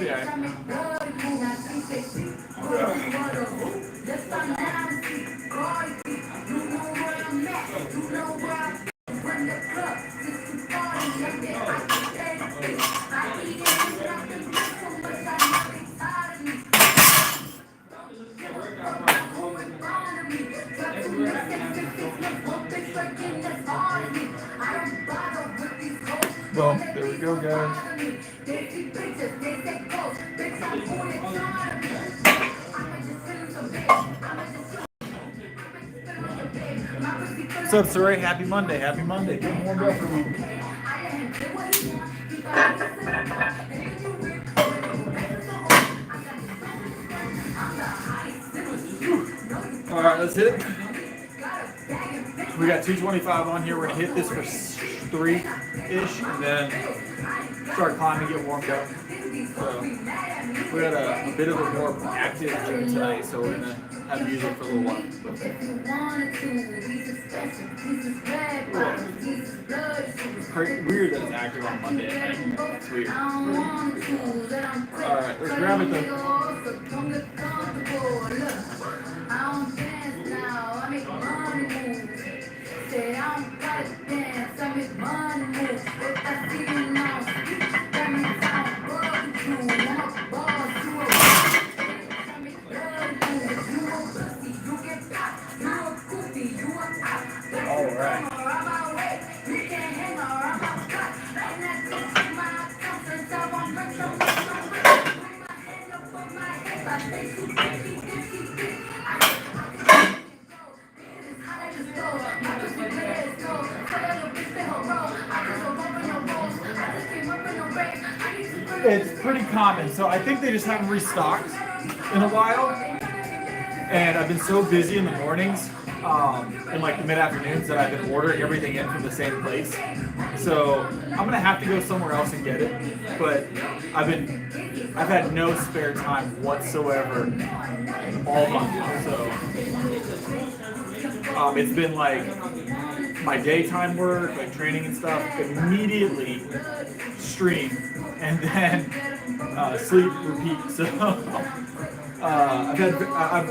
be all right. Boom. There we go, guys. What's up, Saray? Happy Monday. Happy Monday. Good warmed up for me. All right, let's hit it. We got 225 on here. We're going to hit this for 3-ish and then start climbing, get warmed up. So we had a bit of a more active gym tonight, so we're going to have music for a little while. Weird that it's active on Monday. It's weird. Alright, let's grab it though. It's pretty common, so I think they just haven't restocked in a while, and I've been so busy in the mornings and like the mid-afternoons that I've been ordering everything in from the same place. So I'm gonna have to go somewhere else and get it, but I've had no spare time whatsoever all month. So it's been like my daytime work, like training and stuff, immediately stream and then sleep, repeat. So I've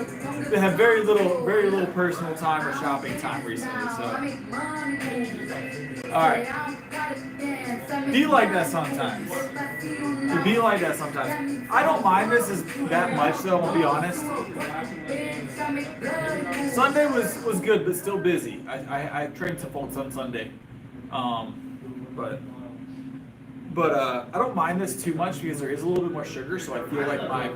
had very little personal time or shopping time recently. So all right, be like that sometimes. Be like that sometimes. I don't mind this as that much though. I'll be honest. Sunday was good, but still busy. I trained some folks on Sunday, but I don't mind this too much because there is a little bit more sugar, so I feel like my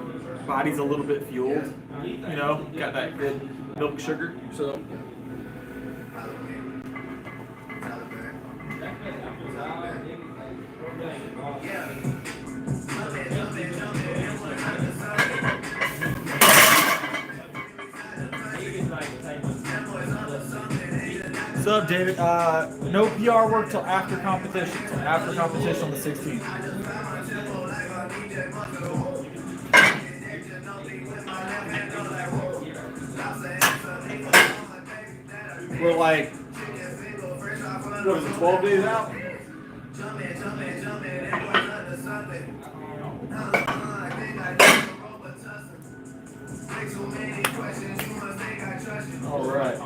body's a little bit fueled. You know, got that good milk sugar. So. What's up, David? No PR work till after competition. So after competition on the 16th. We're like, what is it, 12 days out? All right.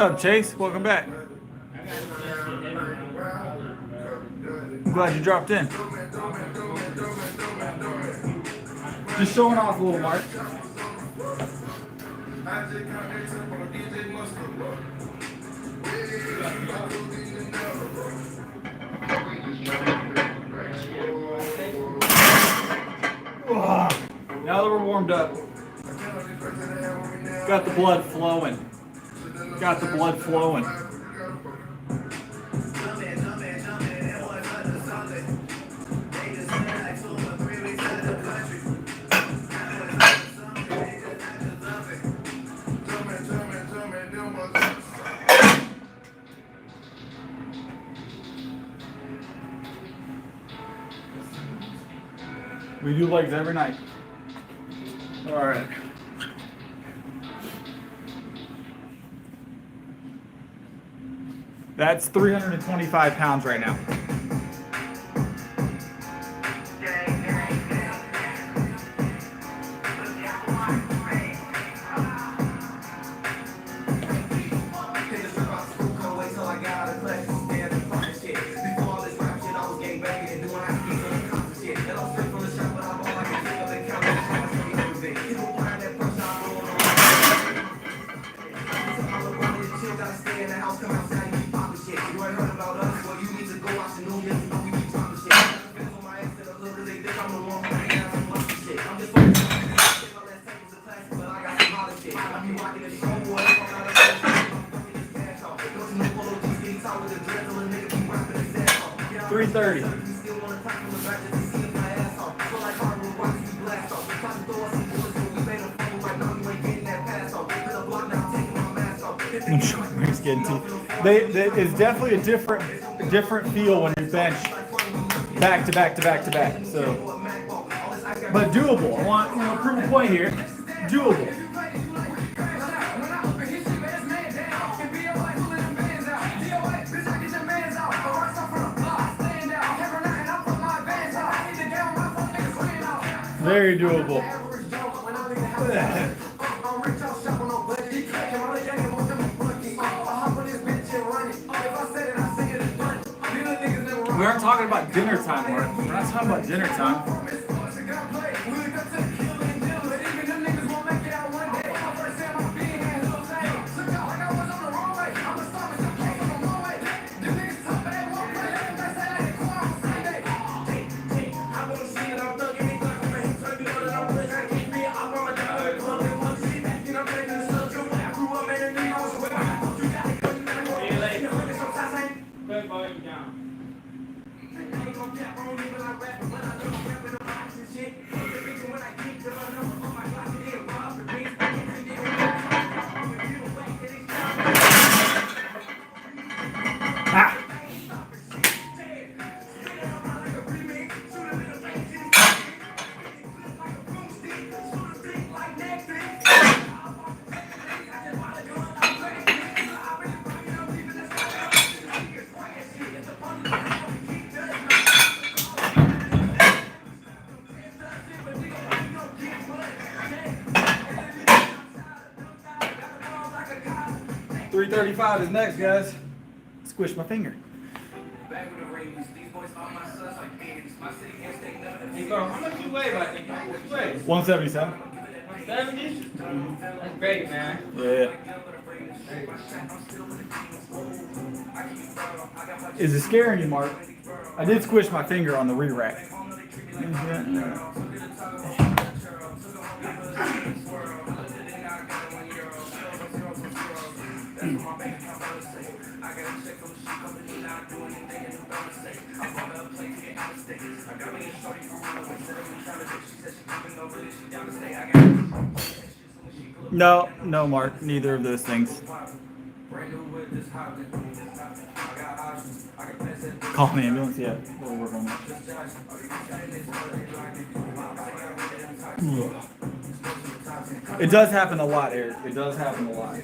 up, Chase? Welcome back. I'm glad you dropped in. Just showing off a little, Mark. Now that we're warmed up, got the blood flowing. Got the blood flowing. We do legs every night. All right. That's 325 pounds right now. It's definitely a different feel when you bench back to back to back to back. So, but doable. I want to prove a point here. Doable. Very doable. We aren't talking about dinner time, Mark. We're not talking about dinner time. .335 is next, guys. Squish my finger. How much you weigh, buddy? 177. 170? That's great, man. Yeah. Is it scaring you, Mark? I did squish my finger on the re-rack. No, no, Mark. Neither of those things. Call an ambulance, yeah. We'll work on that. It does happen a lot, Eric. It does happen a lot.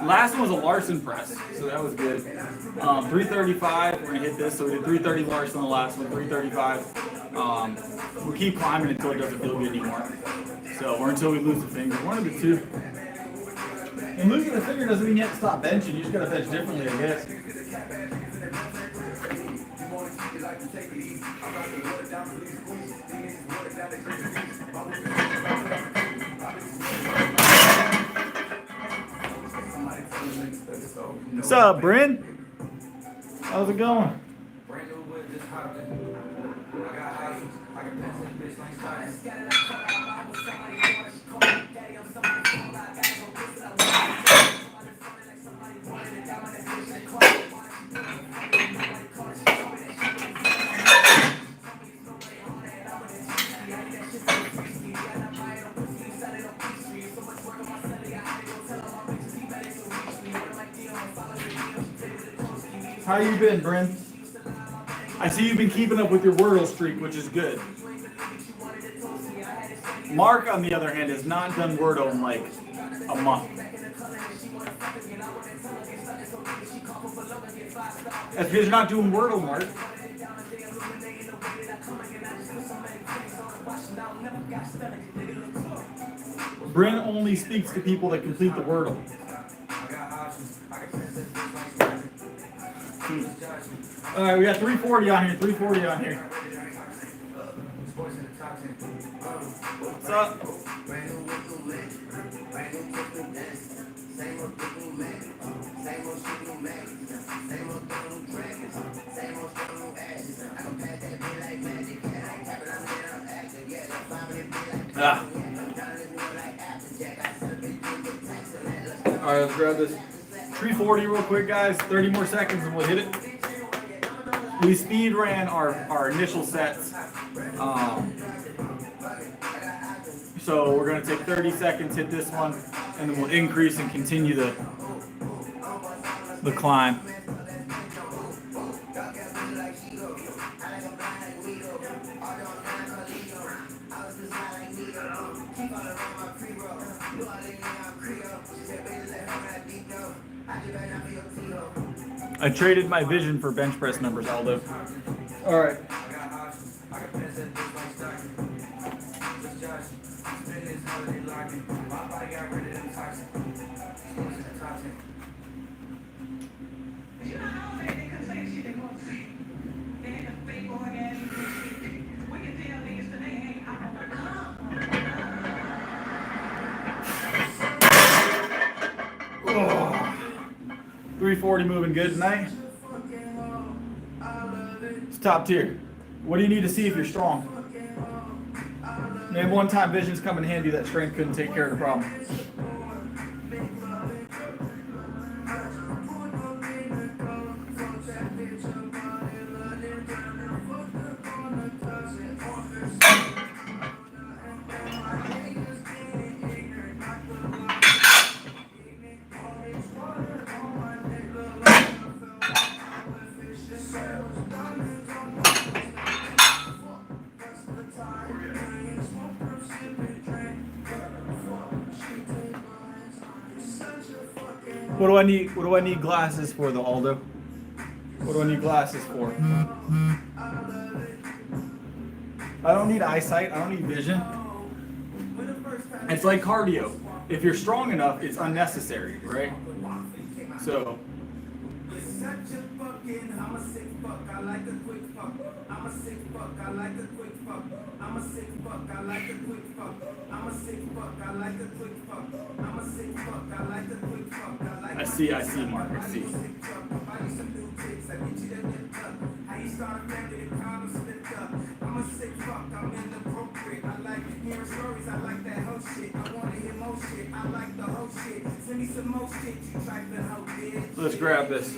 Last one was a Larson press, so that was good. 335, we're gonna hit this. So we did 330 Larson the last one, 335. We'll keep climbing until it doesn't feel good anymore. So, or until we lose the finger. One of the two. And losing the finger doesn't mean you have to stop benching. You just gotta bench differently, I guess. What's up, Bryn? How's it going? How you been, Bryn? I see you've been keeping up with your Wordle streak, which is good. Mark, on the other hand, has not done Wordle in like a month. That's because you're not doing Wordle, Mark. Bryn only speaks to people that complete the Wordle. All right, we got 340 on here. 340 on here. What's up? Ah. All right, let's grab this 340 real quick, guys. 30 more seconds and we'll hit it. We speed ran our initial sets. So we're going to take 30 seconds, hit this one, and then we'll increase and continue the climb. I traded my vision for bench press numbers, Aldo. All right. Oh. 340 moving good tonight. It's top tier. What do you need to see if you're strong? Man, one-time vision's come in handy. That strength couldn't take care of the problem. What do I need glasses for though, Aldo? What do I need glasses for? I don't need eyesight, I don't need vision. It's like cardio. If you're strong enough, it's unnecessary, right? So I see, Mark, I see. Let's grab this.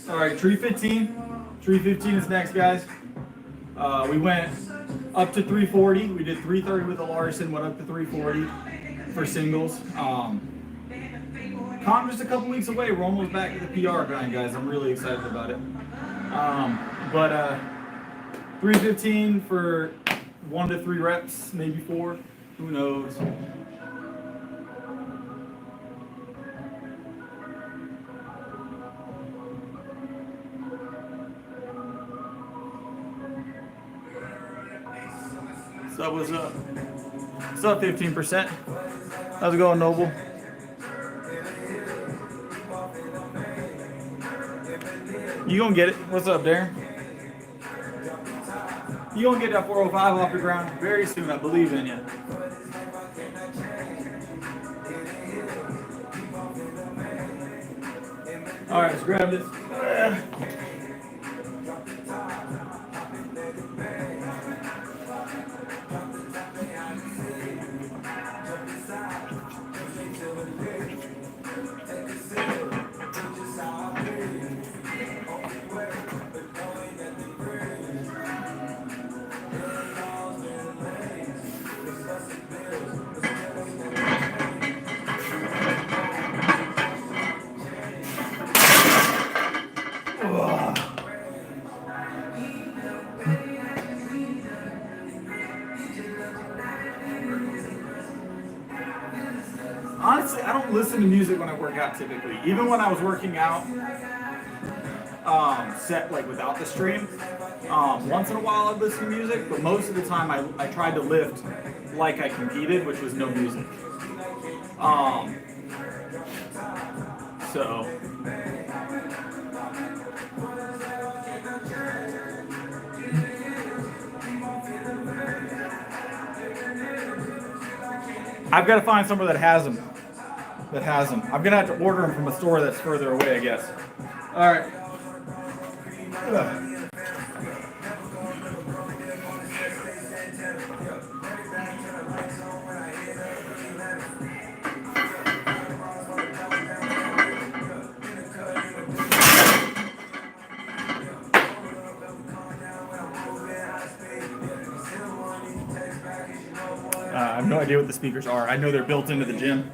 All right, 315. 315 is next, guys. We went up to 340. We did 330 with the Larson, went up to 340 for singles. Comp just a couple weeks away. We're almost back to the PR grind, guys. I'm really excited about it. But 315 for 1 to 3 reps, maybe 4. Who knows? So what's up? Still at 15%. How's it going, Noble? You gonna get it? What's up, Darren? You gonna get that 405 off the ground very soon. I believe in you. All right, let's grab this. Honestly, I don't listen to music when I work out typically. Even when I was working out, set like without the stream, once in a while I'd listen to music, but most of the time I tried to lift like I competed, which was no music. So I've got to find somewhere that has them. I'm gonna have to order them from a store that's further away, I guess. All right. I have no idea what the speakers are. I know they're built into the gym.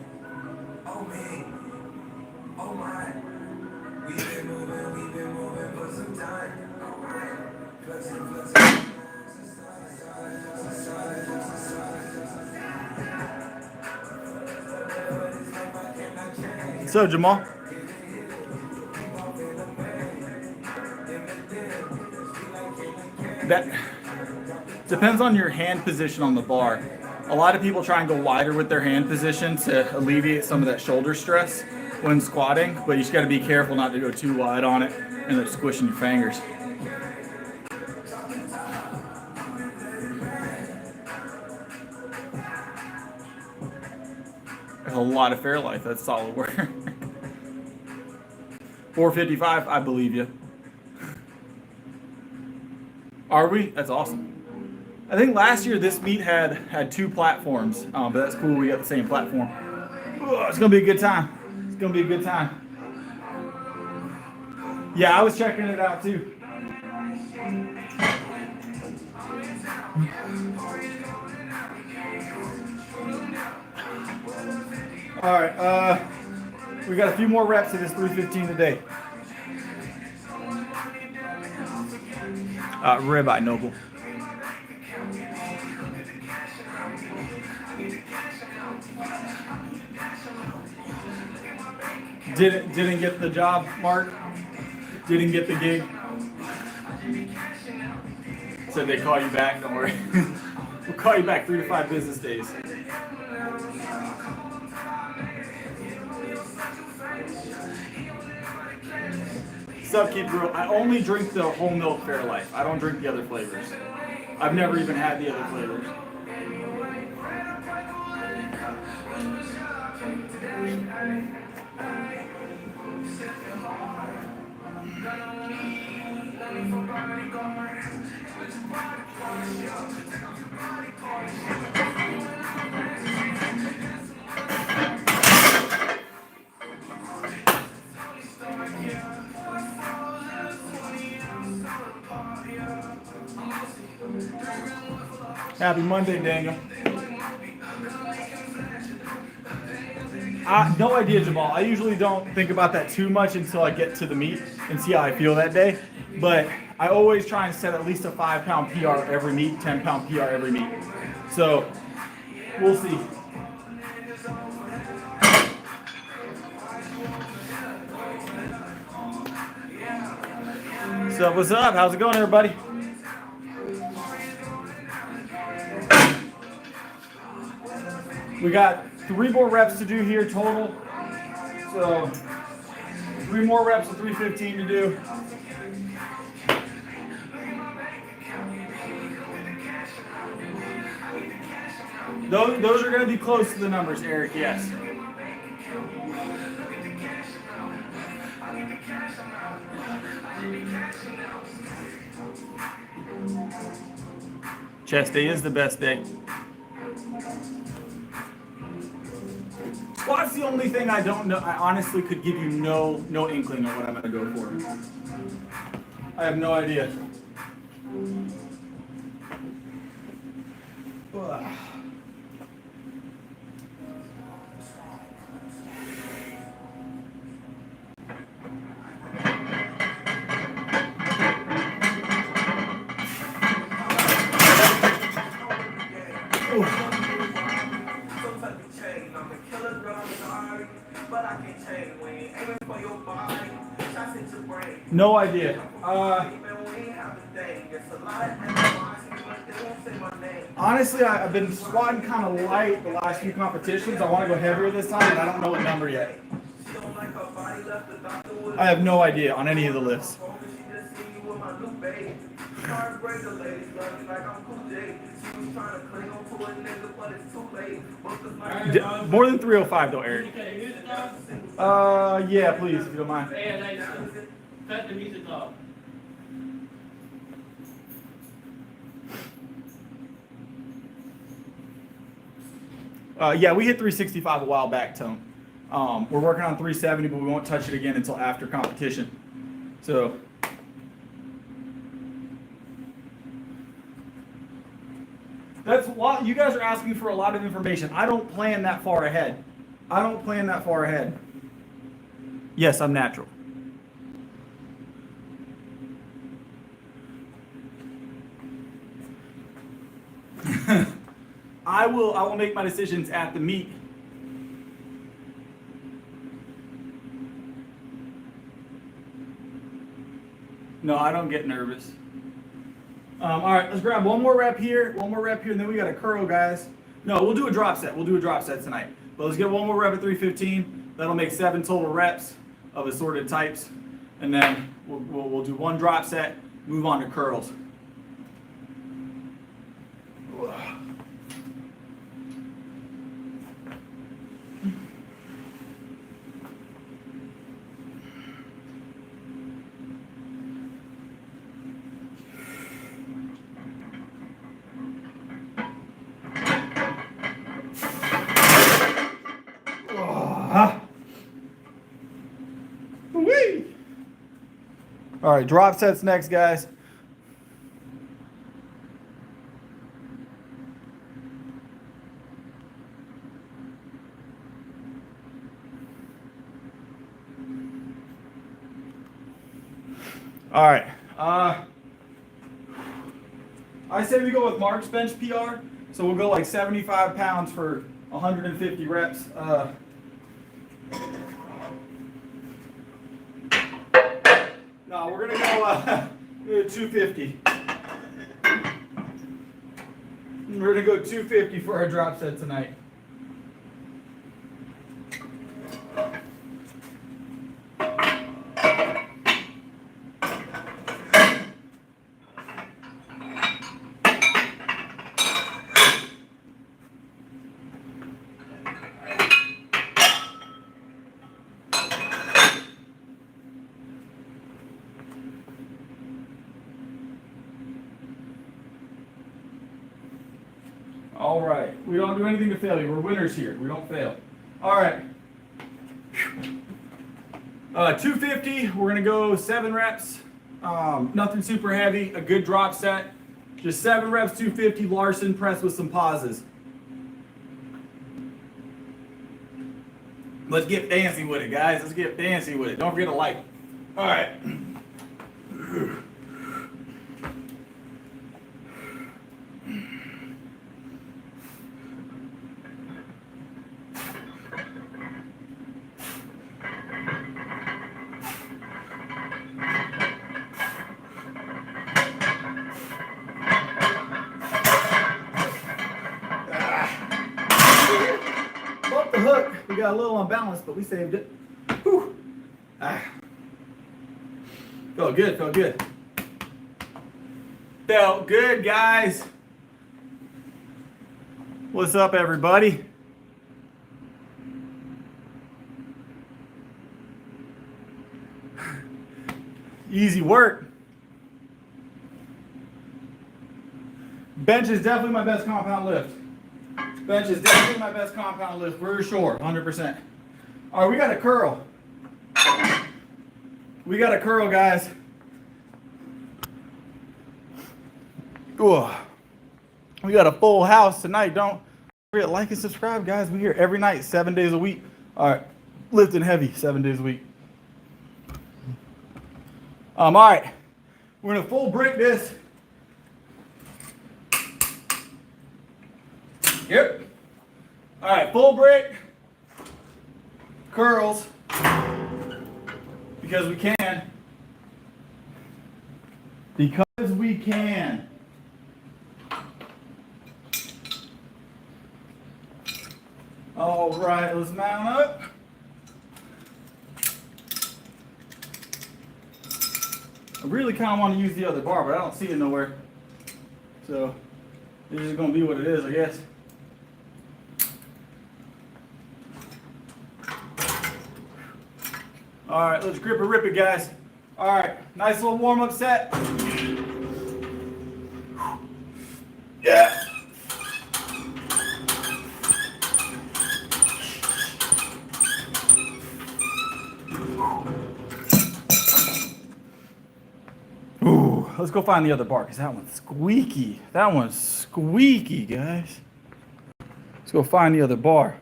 So, Jamal. That depends on your hand position on the bar. A lot of people try and go wider with their hand position to alleviate some of that shoulder stress when squatting, but you just got to be careful not to go too wide on it and end up squishing your fingers. There's a lot of Fairlife. That's solid work. 455, I believe you. Are we? That's awesome. I think last year this meet had two platforms, but that's cool. We got the same platform. Oh, it's gonna be a good time. It's gonna be a good time. Yeah, I was checking it out too. All right, we got a few more reps of this 315 today. Ribeye Noble. Didn't get the job, Mark. Didn't get the gig. Said they call you back. Don't worry. We'll call you back 3 to 5 business days. Subkeep Brew. I only drink the whole milk Fairlife. I don't drink the other flavors. I've never even had the other flavors. Happy Monday, Daniel. No idea, Jamal. I usually don't think about that too much until I get to the meet and see how I feel that day. But I always try and set at least a 5-pound PR every meet, 10-pound PR every meet. So we'll see. So what's up? How's it going, We got 3 more reps to do here total. So 3 more reps of 315 to do. Those are going to be close to the numbers, Eric, yes. Chest day is the best day. Squat's the only thing I don't know. I honestly could give you no inkling of what I'm going to go for. I have no idea. Ugh. No idea. Honestly, I've been squatting kind of light the last few competitions. I want to go heavier this time, and I don't know what number yet. I have no idea on any of the lifts. More than 305 though, Eric. Yeah, please, if you don't mind. Cut the music off. Yeah, we hit 365 a while back, Tone. We're working on 370, but we won't touch it again until after competition. So. That's a lot. You guys are asking for a lot of information. I don't plan that far ahead. Yes, I'm natural. I will make my decisions at the meet. No, I don't get nervous. All right, let's grab one more rep here, and then we got a curl, guys. No, we'll do a drop set. We'll do a drop set tonight. But let's get one more rep at 315. That'll make 7 total reps of assorted types. And then we'll do one drop set, move on to curls. Whee! All right, drop sets next, guys. All right. I say we go with Mark's bench PR. So we'll go like 75 pounds for 150 reps. No, we're going to go 250. We're going to go 250 for our drop set tonight. All right, we don't do anything to failure. We're winners here. We don't fail. All right. 250, we're gonna go 7 reps. Nothing super heavy, a good drop set. Just 7 reps, 250, Larson press with some pauses. Let's get fancy with it, guys. Let's get fancy with it. Don't forget to like. All right. We got a little unbalanced, but we saved it. Whew. Ah. Felt good, felt good. Felt good, guys. What's up, everybody? Easy work. Bench is definitely my best compound lift. Bench is definitely my best compound lift, for sure, 100%. All right, we got a curl. We got a curl, guys. Ooh. We got a full house tonight. Don't forget, like and subscribe, guys. We're here every night, 7 days a week. All right, lifting heavy, 7 days a week. All right, we're gonna full break this. Yep. All right, full break, curls, because we can. Because we can. All right, let's mount up. I really kind of want to use the other bar, but I don't see it nowhere. So, this is going to be what it is, I guess. All right, let's grip and rip it, guys. All right, nice little warm-up set. Yeah. Ooh, let's go find the other bar, because that one's squeaky. That one's squeaky, guys. Let's go find the other bar.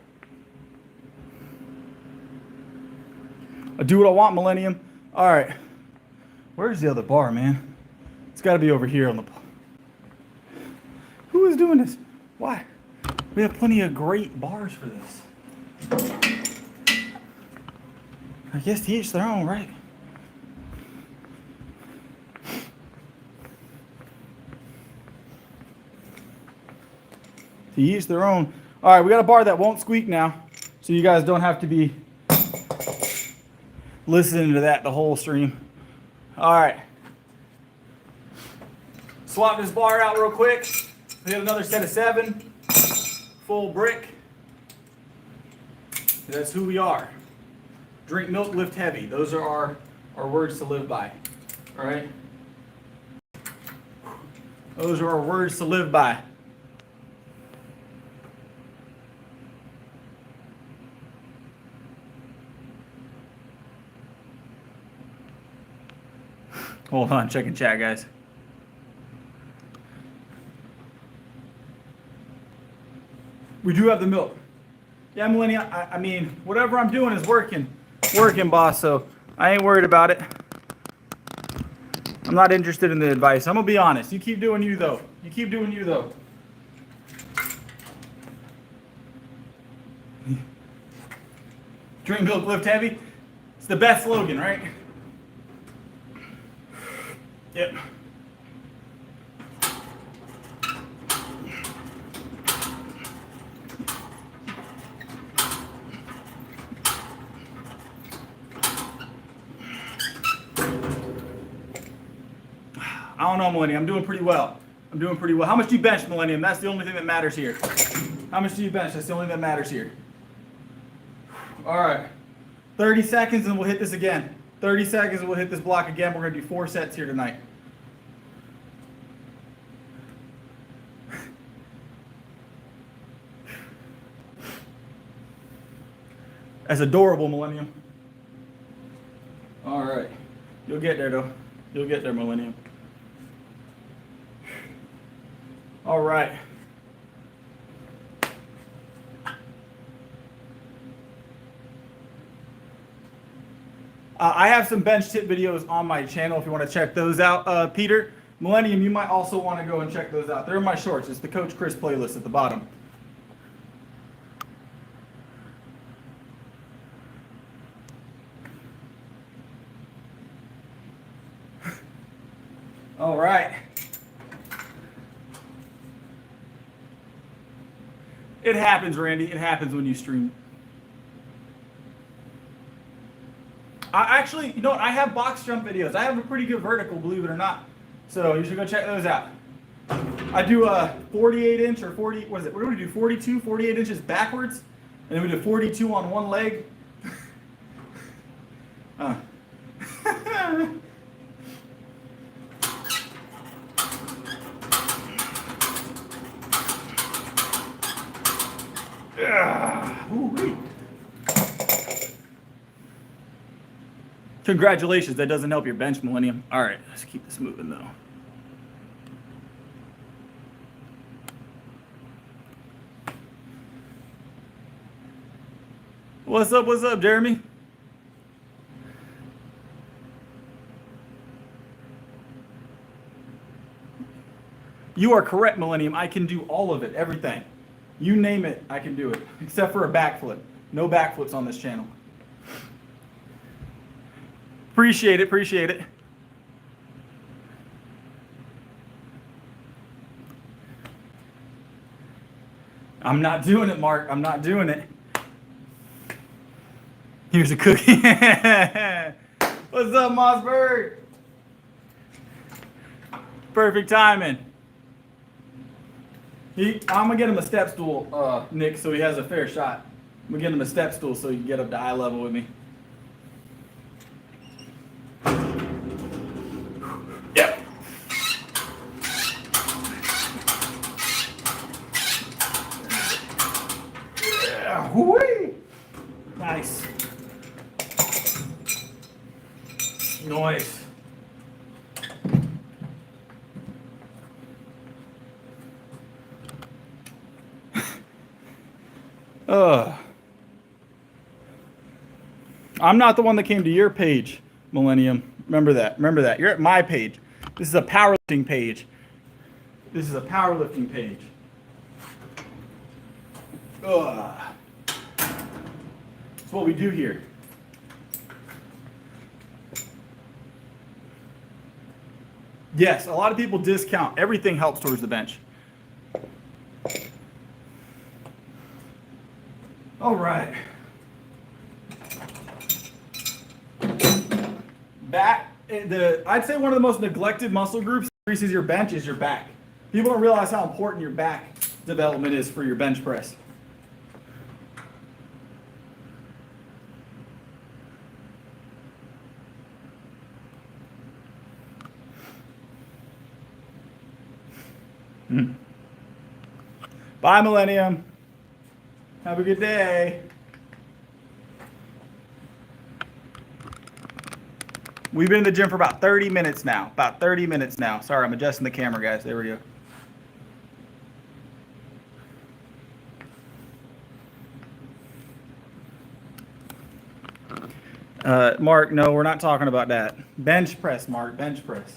I do what I want, Millennium. All right. Where's the other bar, man? It's got to be over here on the... Who is doing this? Why? We have plenty of great bars for this. I guess to each their own, right? To each their own. All right, we got a bar that won't squeak now, so you guys don't have to be listening to that the whole stream. All right. Swap this bar out real quick. We have another set of 7. Full brick. That's who we are. Drink milk, lift heavy. Those are our words to live by. All right? Those are our words to live by. Hold on, checking chat, guys. We do have the milk. Yeah, Millennium, I mean, whatever I'm doing is working, boss, so I ain't worried about it. I'm not interested in the advice. I'm going to be honest. You keep doing you, though. You keep doing you, though. Drink milk, lift heavy. It's the best slogan, right? Yep. I don't know, Millennium. I'm doing pretty well. How much do you bench, Millennium? That's the only thing that matters here. How much do you bench? That's the only thing that matters here. All right. 30 seconds and we'll hit this again. 30 seconds and we'll hit this block again. We're going to do 4 sets here tonight. That's adorable, Millennium. All right. You'll get there, though. You'll get there, Millennium. All right. I have some bench tip videos on my channel if you want to check those out. Peter, Millennium, you might also want to go and check those out. They're in my shorts. It's the Coach Chris playlist at the bottom. All right. It happens, Randy. It happens when you stream. I actually, you know what? I have box jump videos. I have a pretty good vertical, believe it or not. So you should go check those out. I do a 48 inch or 40, what is it? We're going to do 42, 48 inches backwards. And then we do 42 on one leg. Congratulations, that doesn't help your bench, Millennium. All right, let's keep this moving though. What's up, Jeremy? You are correct, Millennium. I can do all of it, everything. You name it, I can do it, except for a backflip. No backflips on this channel. Appreciate it, appreciate it. I'm not doing it, Mark. I'm not doing it. Here's a cookie. What's up, Mossberg? Perfect timing. I'm gonna get him a step stool, Nick, so he has a fair shot. I'm gonna get him a step stool so he can get up to eye level with me. Yep. Yeah. Whoo-wee. Nice. Nice. I'm not the one that came to your page, Millennium. Remember that. Remember that. You're at my page. This is a powerlifting page. This is a powerlifting page. That's what we do here. Yes, a lot of people discount. Everything helps towards the bench. All right. Back, I'd say one of the most neglected muscle groups that increases your bench is your back. People don't realize how important your back development is for your bench press. Bye, Millennium. Have a good day. We've been in the gym for about 30 minutes now. About 30 minutes now. Sorry, I'm adjusting the camera, guys. There we go. Mark, no, we're not talking about that. Bench press, Mark. Bench press.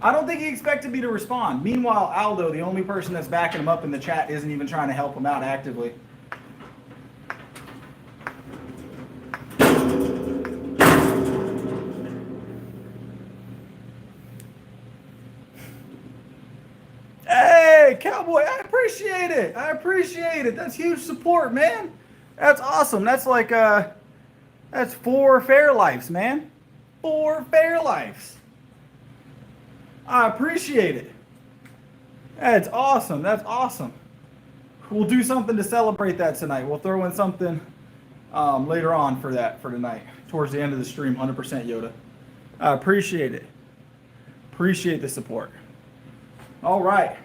I don't think he expected me to respond. Meanwhile, Aldo, the only person that's backing him up in the chat, isn't even trying to help him out actively. Hey, Cowboy, I appreciate it. I appreciate it. That's huge support, man. That's awesome. That's like, that's 4 Fairlifes, man. 4 Fairlifes. I appreciate it. That's awesome. That's awesome. We'll do something to celebrate that tonight. We'll throw in something later on for that for tonight, towards the end of the stream. 100% Yoda. I appreciate it. Appreciate the support. All right.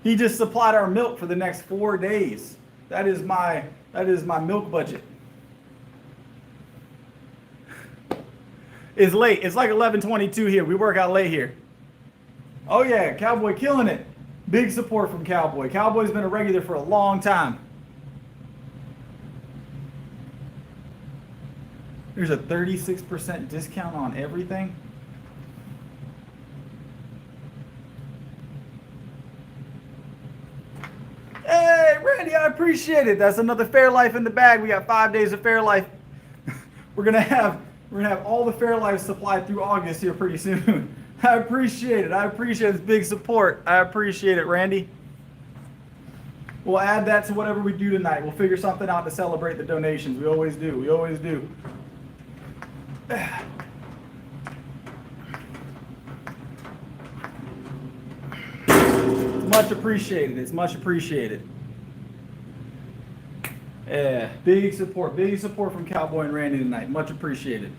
He just supplied our milk for the next 4 days. That is my milk budget. It's late. It's like 11:22 here. We work out late here. Oh yeah, Cowboy killing it. Big support from Cowboy. Cowboy's been a regular for a long time. There's a 36% discount on everything. Hey, Randy, I appreciate it. That's another Fairlife in the bag. We got 5 days of Fairlife. We're gonna have all the Fairlife supplied through August here pretty soon. I appreciate it. I appreciate this big support. I appreciate it, Randy. We'll add that to whatever we do tonight. We'll figure something out to celebrate the donations. We always do. We always do. It's much appreciated. It's much appreciated. Yeah, big support from Cowboy and Randy tonight. Much appreciated.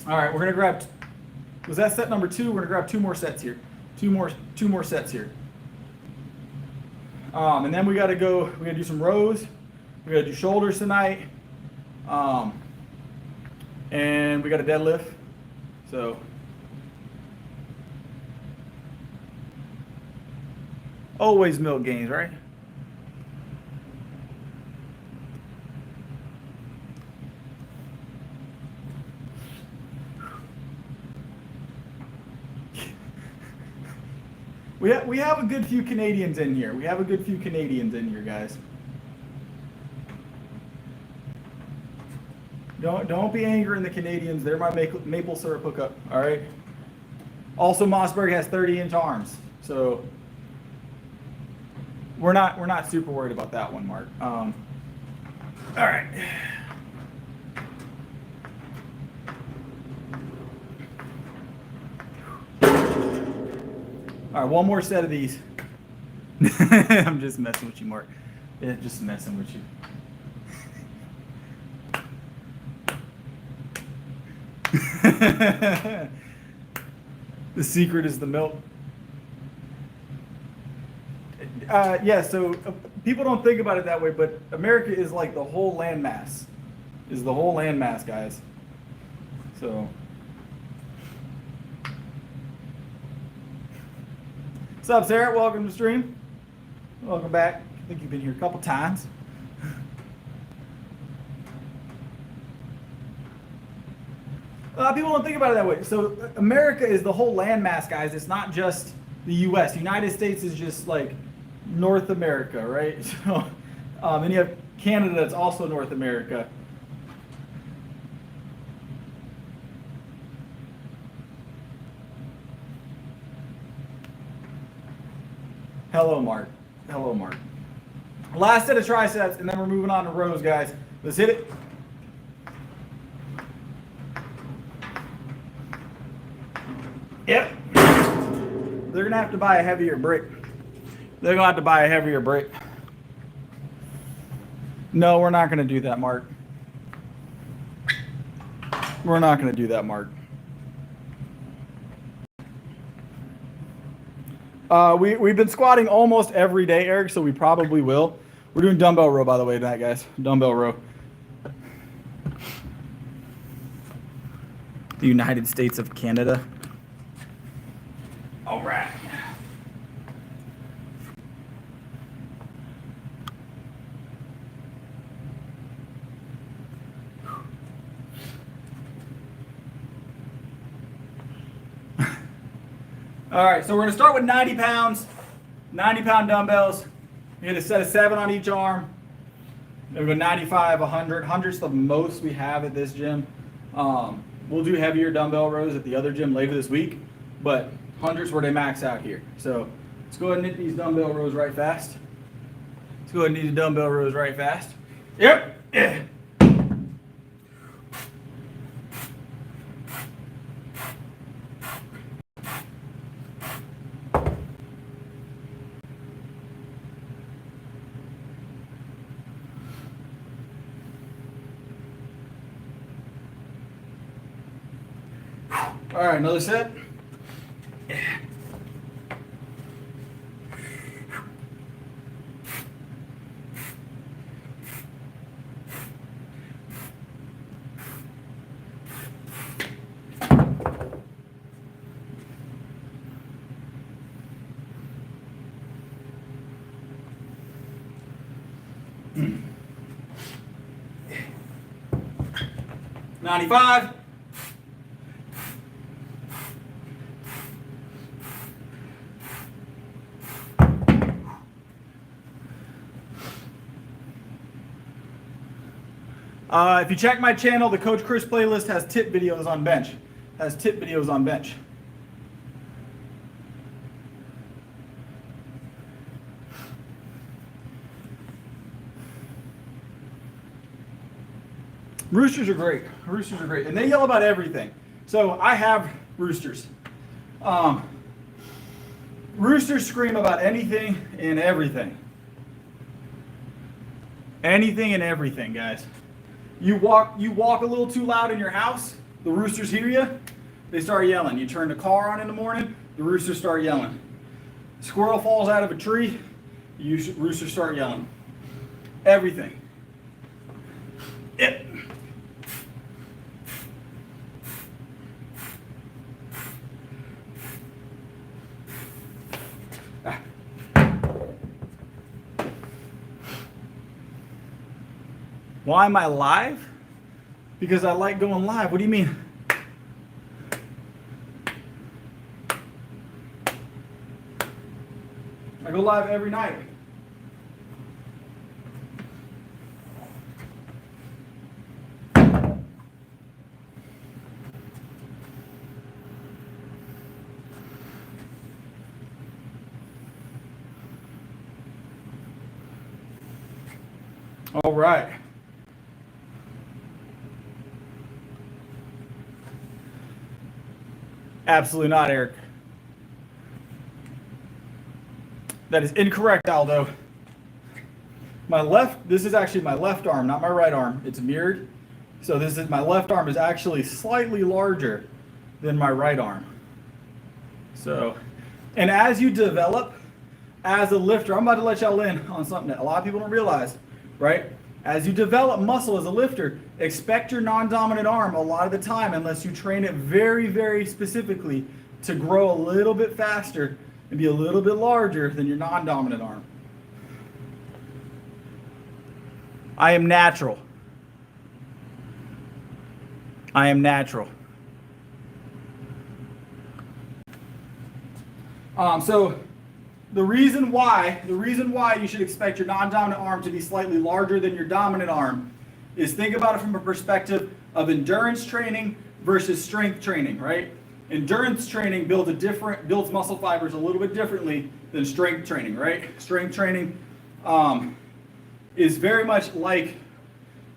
All right, we're gonna grab. Was that set number 2? We're gonna grab 2 more sets here. Two more sets here. And then we gotta go. We gotta do some rows. We gotta do shoulders tonight. And we got a deadlift. So. Always milk gains, right? We have a good few Canadians in here. We have a good few Canadians in here, guys. Don't be angering the Canadians. They're my maple syrup hookup. All right. Also, Mossberg has 30-inch arms, so we're not super worried about that one, Mark. All right. All right, one more set of these. I'm just messing with you, Mark. Yeah, just messing with you. The secret is the milk. Yeah, so people don't think about it that way, but America is like the whole landmass. Is the whole landmass, guys. So. What's up, Sarah? Welcome to the stream. Welcome back. I think you've been here a couple times. People don't think about it that way. So America is the whole landmass, guys. It's not just the U.S. United States is just like North America, right? So, and you have Canada that's also North America. Hello, Mark. Hello, Mark. Last set of triceps, and then we're moving on to rows, guys. Let's hit it. Yep. They're going to have to buy a heavier brick. They're going to have to buy a heavier brick. No, we're not going to do that, Mark. We're not going to do that, Mark. We've been squatting almost every day, Eric, so we probably will. We're doing dumbbell row, by the way, tonight, guys. Dumbbell row. The United States of Canada. All right. All right, so we're going to start with 90 pounds, 90-pound dumbbells. We hit a set of 7 on each arm. Then we go 95, 100. 100's the most we have at this gym. We'll do heavier dumbbell rows at the other gym later this week, but 100's where they max out here. So let's go ahead and hit these dumbbell rows right fast. Let's go ahead and hit the dumbbell rows right fast. Yep. Yeah. All right, another set. Mm. 95. If you check my channel, the Coach Chris playlist has tip videos on bench. Roosters are great. Roosters are great. And they yell about everything. So I have roosters. Roosters scream about anything and everything. Anything and everything, guys. You walk a little too loud in your house, the roosters hear you, they start yelling. You turn the car on in the morning, the roosters start yelling. Squirrel falls out of a tree, roosters start yelling. Everything. Yep. Why am I live? Because I like going live. What do you mean? I go live every night. All right. Absolutely not, Eric. That is incorrect, Aldo. This is actually my left arm, not my right arm. It's mirrored. So my left arm is actually slightly larger than my right arm. So, and as you develop as a lifter, I'm about to let y'all in on something that a lot of people don't realize, right? As you develop muscle as a lifter, expect your non-dominant arm a lot of the time, unless you train it very, very specifically, to grow a little bit faster and be a little bit larger than your non-dominant arm. I am natural. I am natural. So the reason why you should expect your non-dominant arm to be slightly larger than your dominant arm is, think about it from a perspective of endurance training versus strength training, right? Endurance training builds muscle fibers a little bit differently than strength training, right? Strength training is very much like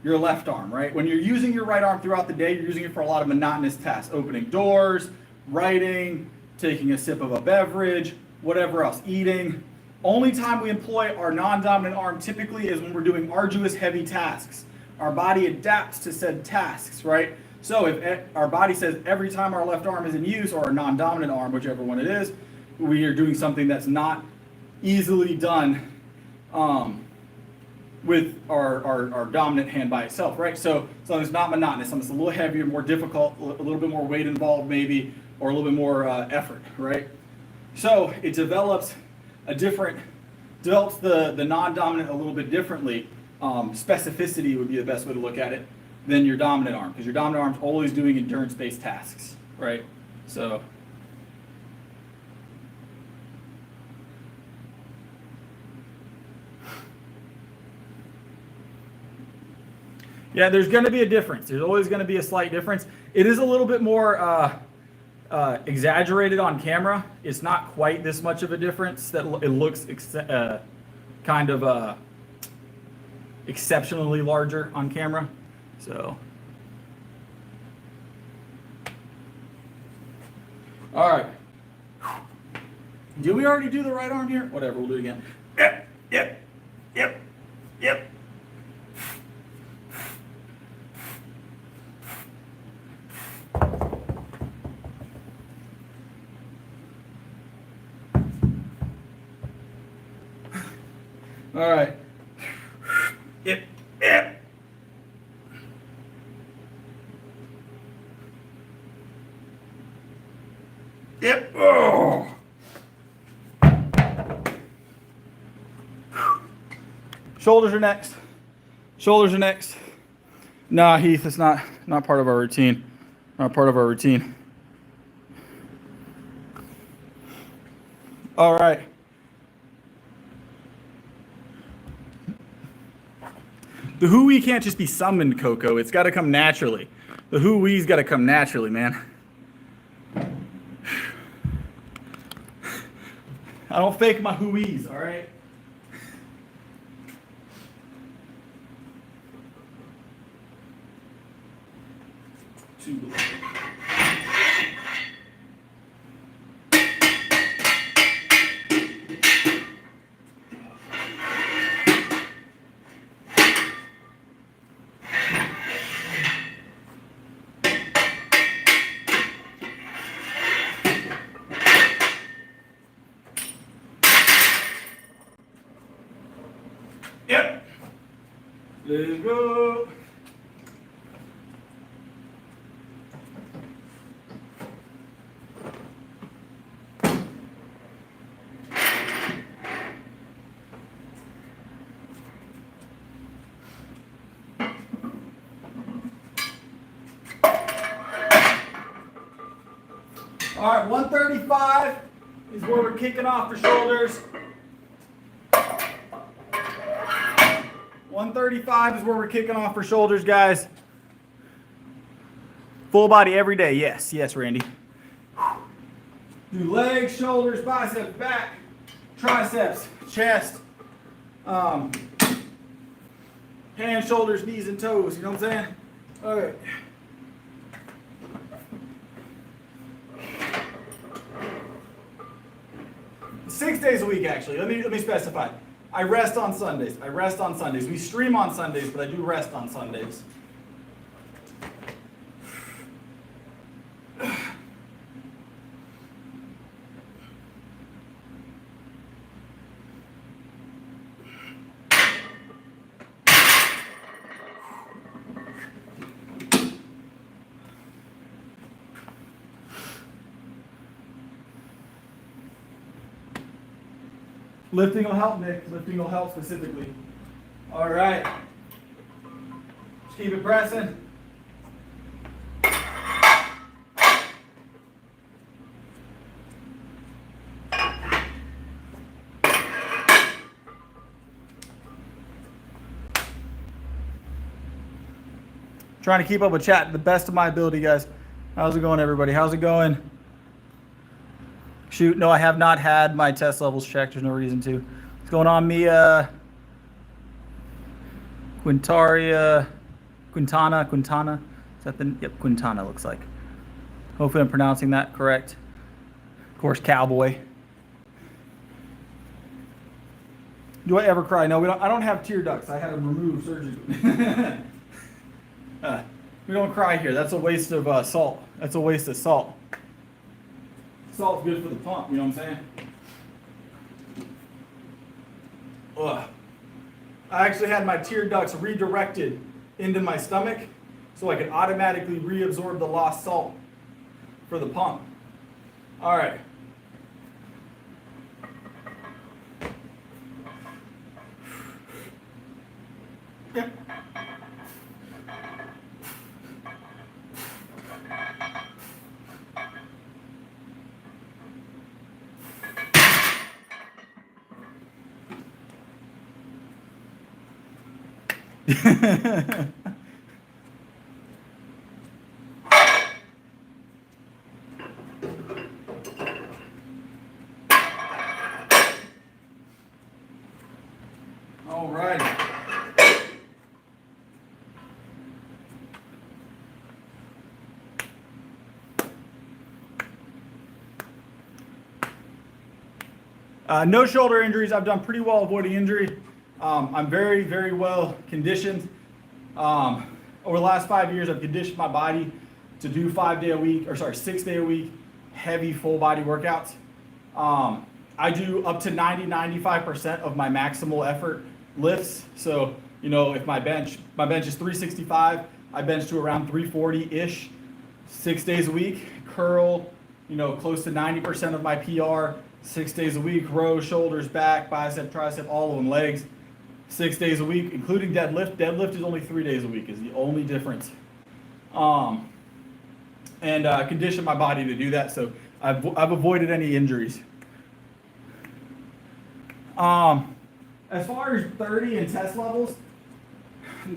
your left arm, right? When you're using your right arm throughout the day, you're using it for a lot of monotonous tasks: opening doors, writing, taking a sip of a beverage, whatever else, eating. Only time we employ our non-dominant arm typically is when we're doing arduous, heavy tasks. Our body adapts to said tasks, right? So if our body says every time our left arm is in use, or our non-dominant arm, whichever one it is, we are doing something that's not easily done with our dominant hand by itself, right? So something that's not monotonous, something that's a little heavier, more difficult, a little bit more weight involved maybe, or a little bit more effort, right? So it develops the non-dominant a little bit differently. Specificity would be the best way to look at it, than your dominant arm, because your dominant arm's always doing endurance-based tasks, right? So yeah, there's going to be a difference. There's always going to be a slight difference. It is a little bit more exaggerated on camera. It's not quite this much of a difference that it looks kind of exceptionally larger on camera. So, all right. Did we already do the right arm here? Whatever, we'll do it again. Yep. All right. Yep. Oh. Shoulders are next. Nah, Heath, it's not part of our routine. Not part of our routine. All right. The hooey can't just be summoned, Coco. It's got to come naturally. The hooey's got to come naturally, man. I don't fake my hooeys, all right? 2 below. Yep. Let's go. All right, 135 is where we're kicking off for shoulders. 135 is where we're kicking off for shoulders, guys. Full body every day. Yes, yes, Randy. Do legs, shoulders, biceps, back, triceps, chest, hands, shoulders, knees, and toes. You know what I'm saying? All right. Six days a week, actually. Let me specify. I rest on Sundays. We stream on Sundays, but I do rest on Sundays. Lifting will help, Nick. Lifting will help specifically. All right. Just keep it pressing. Trying to keep up with chat to the best of my ability, guys. How's it going, everybody? How's it going? Shoot, no, I have not had my test levels checked. There's no reason to. What's going on, Mia? Quintana? Is that the, yep, Quintana looks like. Hopefully I'm pronouncing that correct. Of course, Cowboy. Do I ever cry? No, I don't have tear ducts. I had them removed surgically. We don't cry here. That's a waste of salt. That's a waste of salt. Salt's good for the pump, you know what I'm saying? Ugh. I actually had my tear ducts redirected into my stomach so I could automatically reabsorb the lost salt for the pump. All right. Yep. All right. No shoulder injuries. I've done pretty well avoiding injury. I'm very, very well conditioned. Over the last 5 years, I've conditioned my body to do 6 day a week, heavy full body workouts. I do up to 95% of my maximal effort lifts. So, you know, if my bench is 365, I bench to around 340-ish, 6 days a week. Curl, you know, close to 90% of my PR, 6 days a week. Row, shoulders, back, bicep, tricep, all of them, legs. 6 days a week, including deadlift. Deadlift is only 3 days a week, is the only difference. Condition my body to do that, so I've avoided any injuries. As far as 30 and test levels,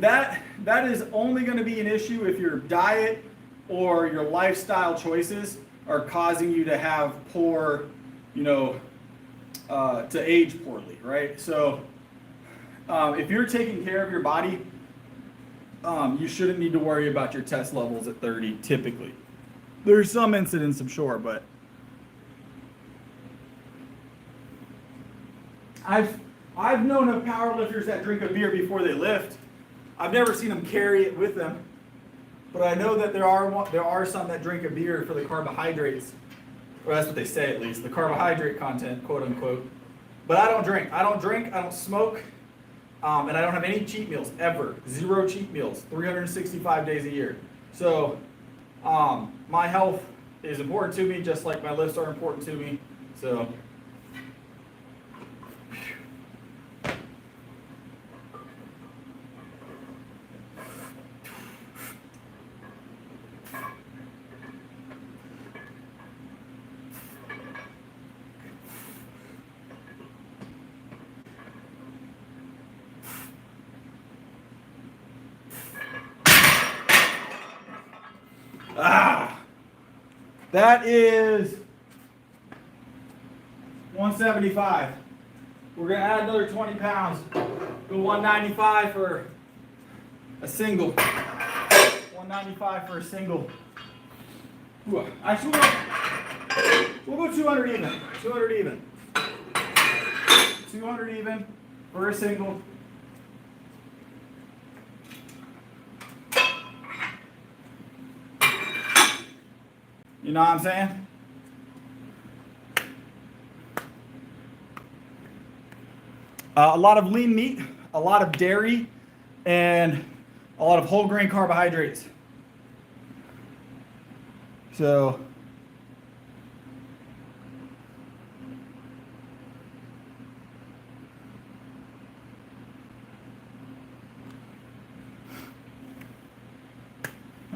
that is only going to be an issue if your diet or your lifestyle choices are causing you to have poor, you know, to age poorly, right? So if you're taking care of your body you shouldn't need to worry about your test levels at 30 typically. There's some incidents, I'm sure, but I've known of powerlifters that drink a beer before they lift. I've never seen them carry it with them, but I know that there are some that drink a beer for the carbohydrates. Well, that's what they say, at least, the carbohydrate content, quote unquote. But I don't drink. I don't smoke, and I don't have any cheat meals ever. 0 cheat meals, 365 days a year. So my health is important to me, just like my lifts are important to me. So. That is 175. We're gonna add another 20 pounds. Go 195 for a single. 195 for a single. Ooh, actually, we'll go 200 even. 200 even. 200 even for a single. You know what I'm saying? A lot of lean meat, a lot of dairy, and a lot of whole grain carbohydrates. So,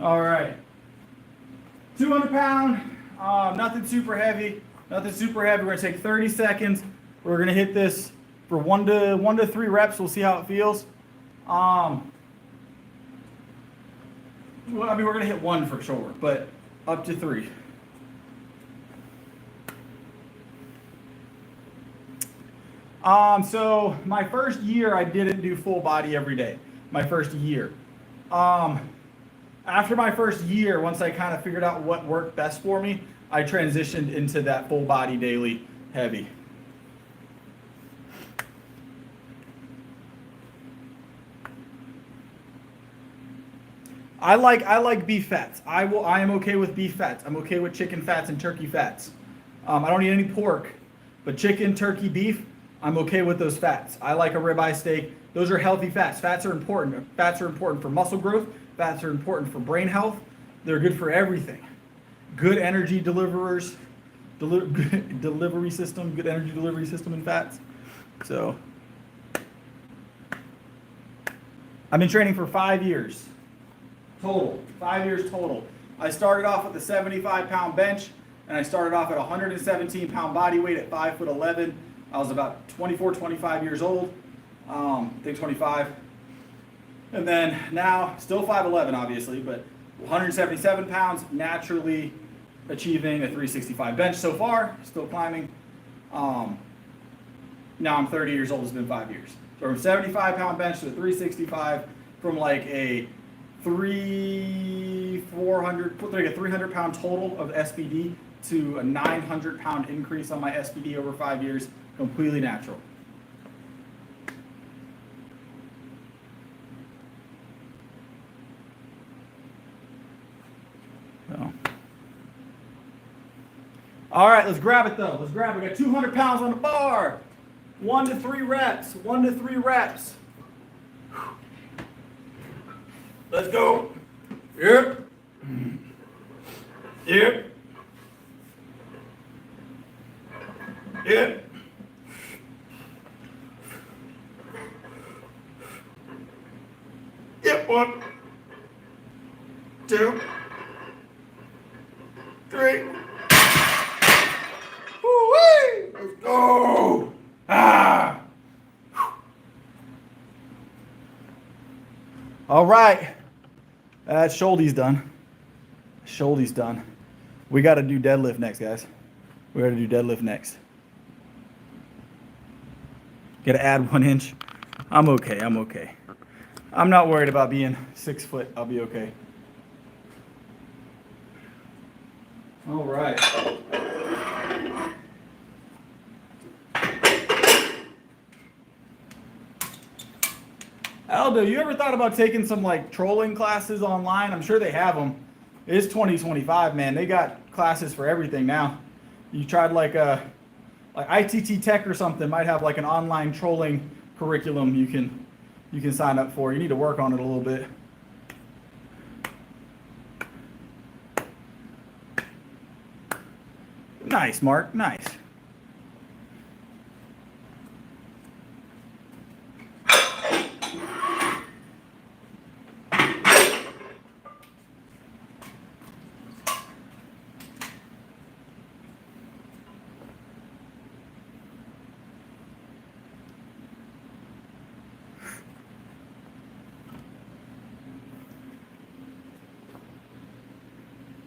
all right. 200 pound, nothing super heavy. Nothing super heavy. We're gonna take 30 seconds. We're gonna hit this for one to 3 reps. We'll see how it feels. Well, I mean, we're gonna hit 1 for sure, but up to 3. So my first year, I didn't do full body every day. My first year. After my first year, once I kind of figured out what worked best for me, I transitioned into that full body daily heavy. I like beef fats. I am okay with beef fats. I'm okay with chicken fats and turkey fats. I don't eat any pork, but chicken, turkey, beef, I'm okay with those fats. I like a ribeye steak. Those are healthy fats. Fats are important. Fats are important for muscle growth. Fats are important for brain health. They're good for everything. Good energy deliverers, delivery system, good energy delivery system in fats. So, I've been training for 5 years total. 5 years total. I started off with a 75-pound bench, and I started off at 117-pound body weight at 5'11". I was about 24, 25 years old. I think 25. And then now, still 5'11", obviously, but 177 pounds, naturally achieving a 365 bench so far, still climbing. Now I'm 30 years old, it's been 5 years. So from 75-pound bench to a 365, from like a 300-pound total of SBD to a 900-pound increase on my SBD over 5 years, completely natural. So. All right, let's grab it though. Let's grab it. We got 200 pounds on the bar. 1 to 3 reps. 1 to 3 reps. Let's go. Yep. Yep. Yep. Yep. 1, 2, 3. Woo-wee! Let's go. Ah. All right. That shoulder's done. Shoulder's done. We got to do deadlift next, guys. We got to do deadlift next. Got to add 1 inch. I'm okay. I'm okay. I'm not worried about being 6 foot. I'll be okay. All right. Aldo, you ever thought about taking some like trolling classes online? I'm sure they have them. It's 2025, man. They got classes for everything now. You tried like ITT Tech or something might have like an online trolling curriculum you can sign up for. You need to work on it a little bit. Nice, Mark. Nice.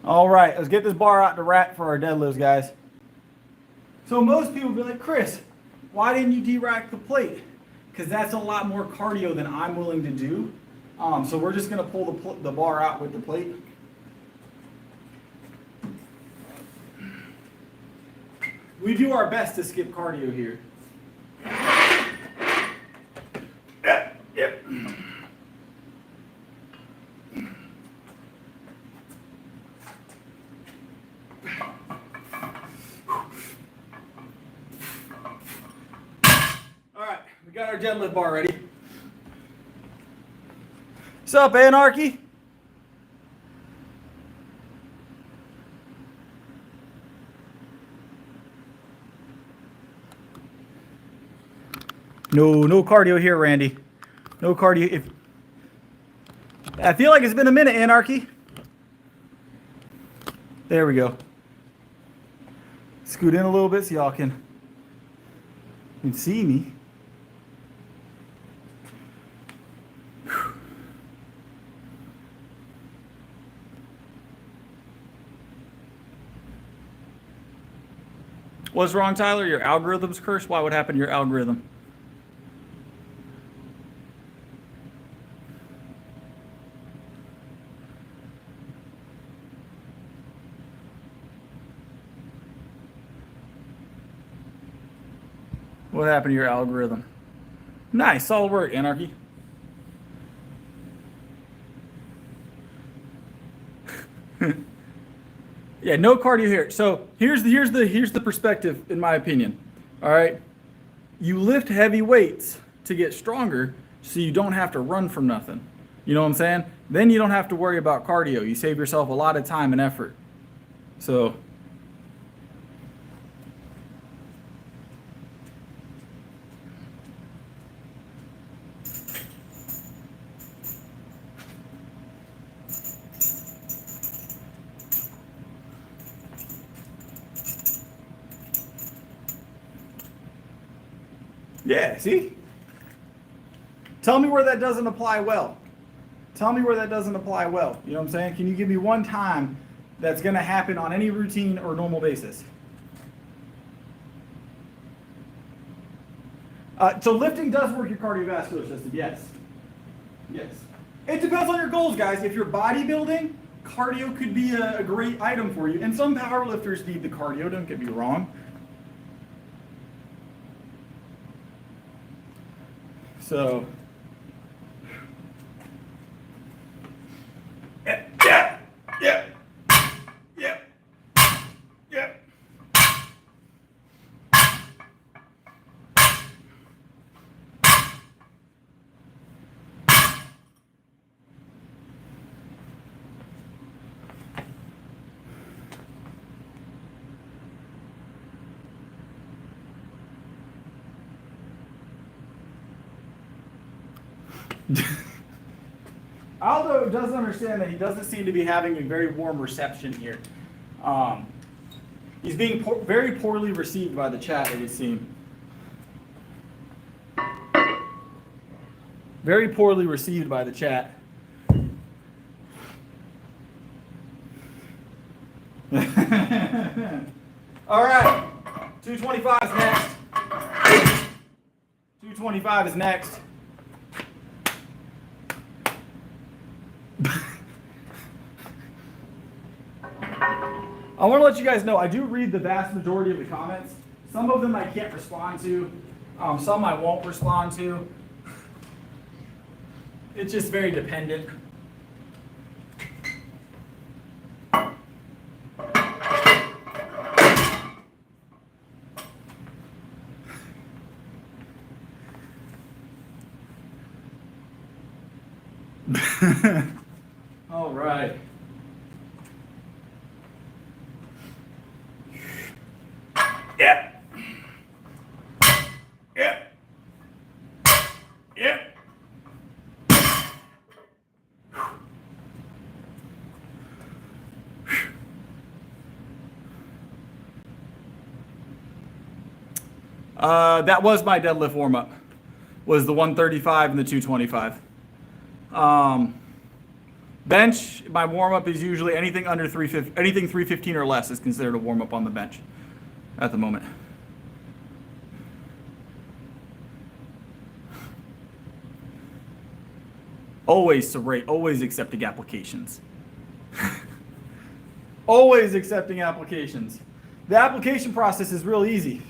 All right, let's get this bar out to rack for our deadlifts, guys. So most people be like, Chris, why didn't you de-rack the plate? Because that's a lot more cardio than I'm willing to do. So we're just going to pull the bar out with the plate. We do our best to skip cardio here. Yep. We got our deadlift bar ready. What's up, Anarchy? No cardio here, Randy. No cardio. I feel like it's been a minute, Anarchy. There we go. Scoot in a little bit so y'all can see me. What's wrong, Tyler? Your algorithm's cursed? Why would happen to your algorithm? What happened to your algorithm? Nice, solid work, Anarchy. Yeah, no cardio here. So here's the perspective, in my opinion. All right, you lift heavy weights to get stronger, so you don't have to run from nothing. You know what I'm saying? Then you don't have to worry about cardio. You save yourself a lot of time and effort. So. Yeah, see? Tell me where that doesn't apply well. Tell me where that doesn't apply well. You know what I'm saying? Can you give me one time that's going to happen on any routine or normal basis? So lifting does work your cardiovascular system, yes. Yes. It depends on your goals, guys. If you're bodybuilding, cardio could be a great item for you. And some powerlifters need the cardio, don't get me wrong. So, yeah. Aldo doesn't understand that he doesn't seem to be having a very warm reception here. He's being very poorly received by the chat, it would seem. Very poorly received by the chat. All right, 225 is next. 225 is next. I want to let you guys know, I do read the vast majority of the comments. Some of them I can't respond to. Some I won't respond to. It's just very dependent. All right. Yeah. Yeah. Yeah. That was my deadlift warm-up. Was the 135 and the 225. Bench, my warm-up is usually anything under 350, anything 315 or less is considered a warm-up on the bench at the moment. Always serrate, always accepting applications. Always accepting applications. The application process is real easy.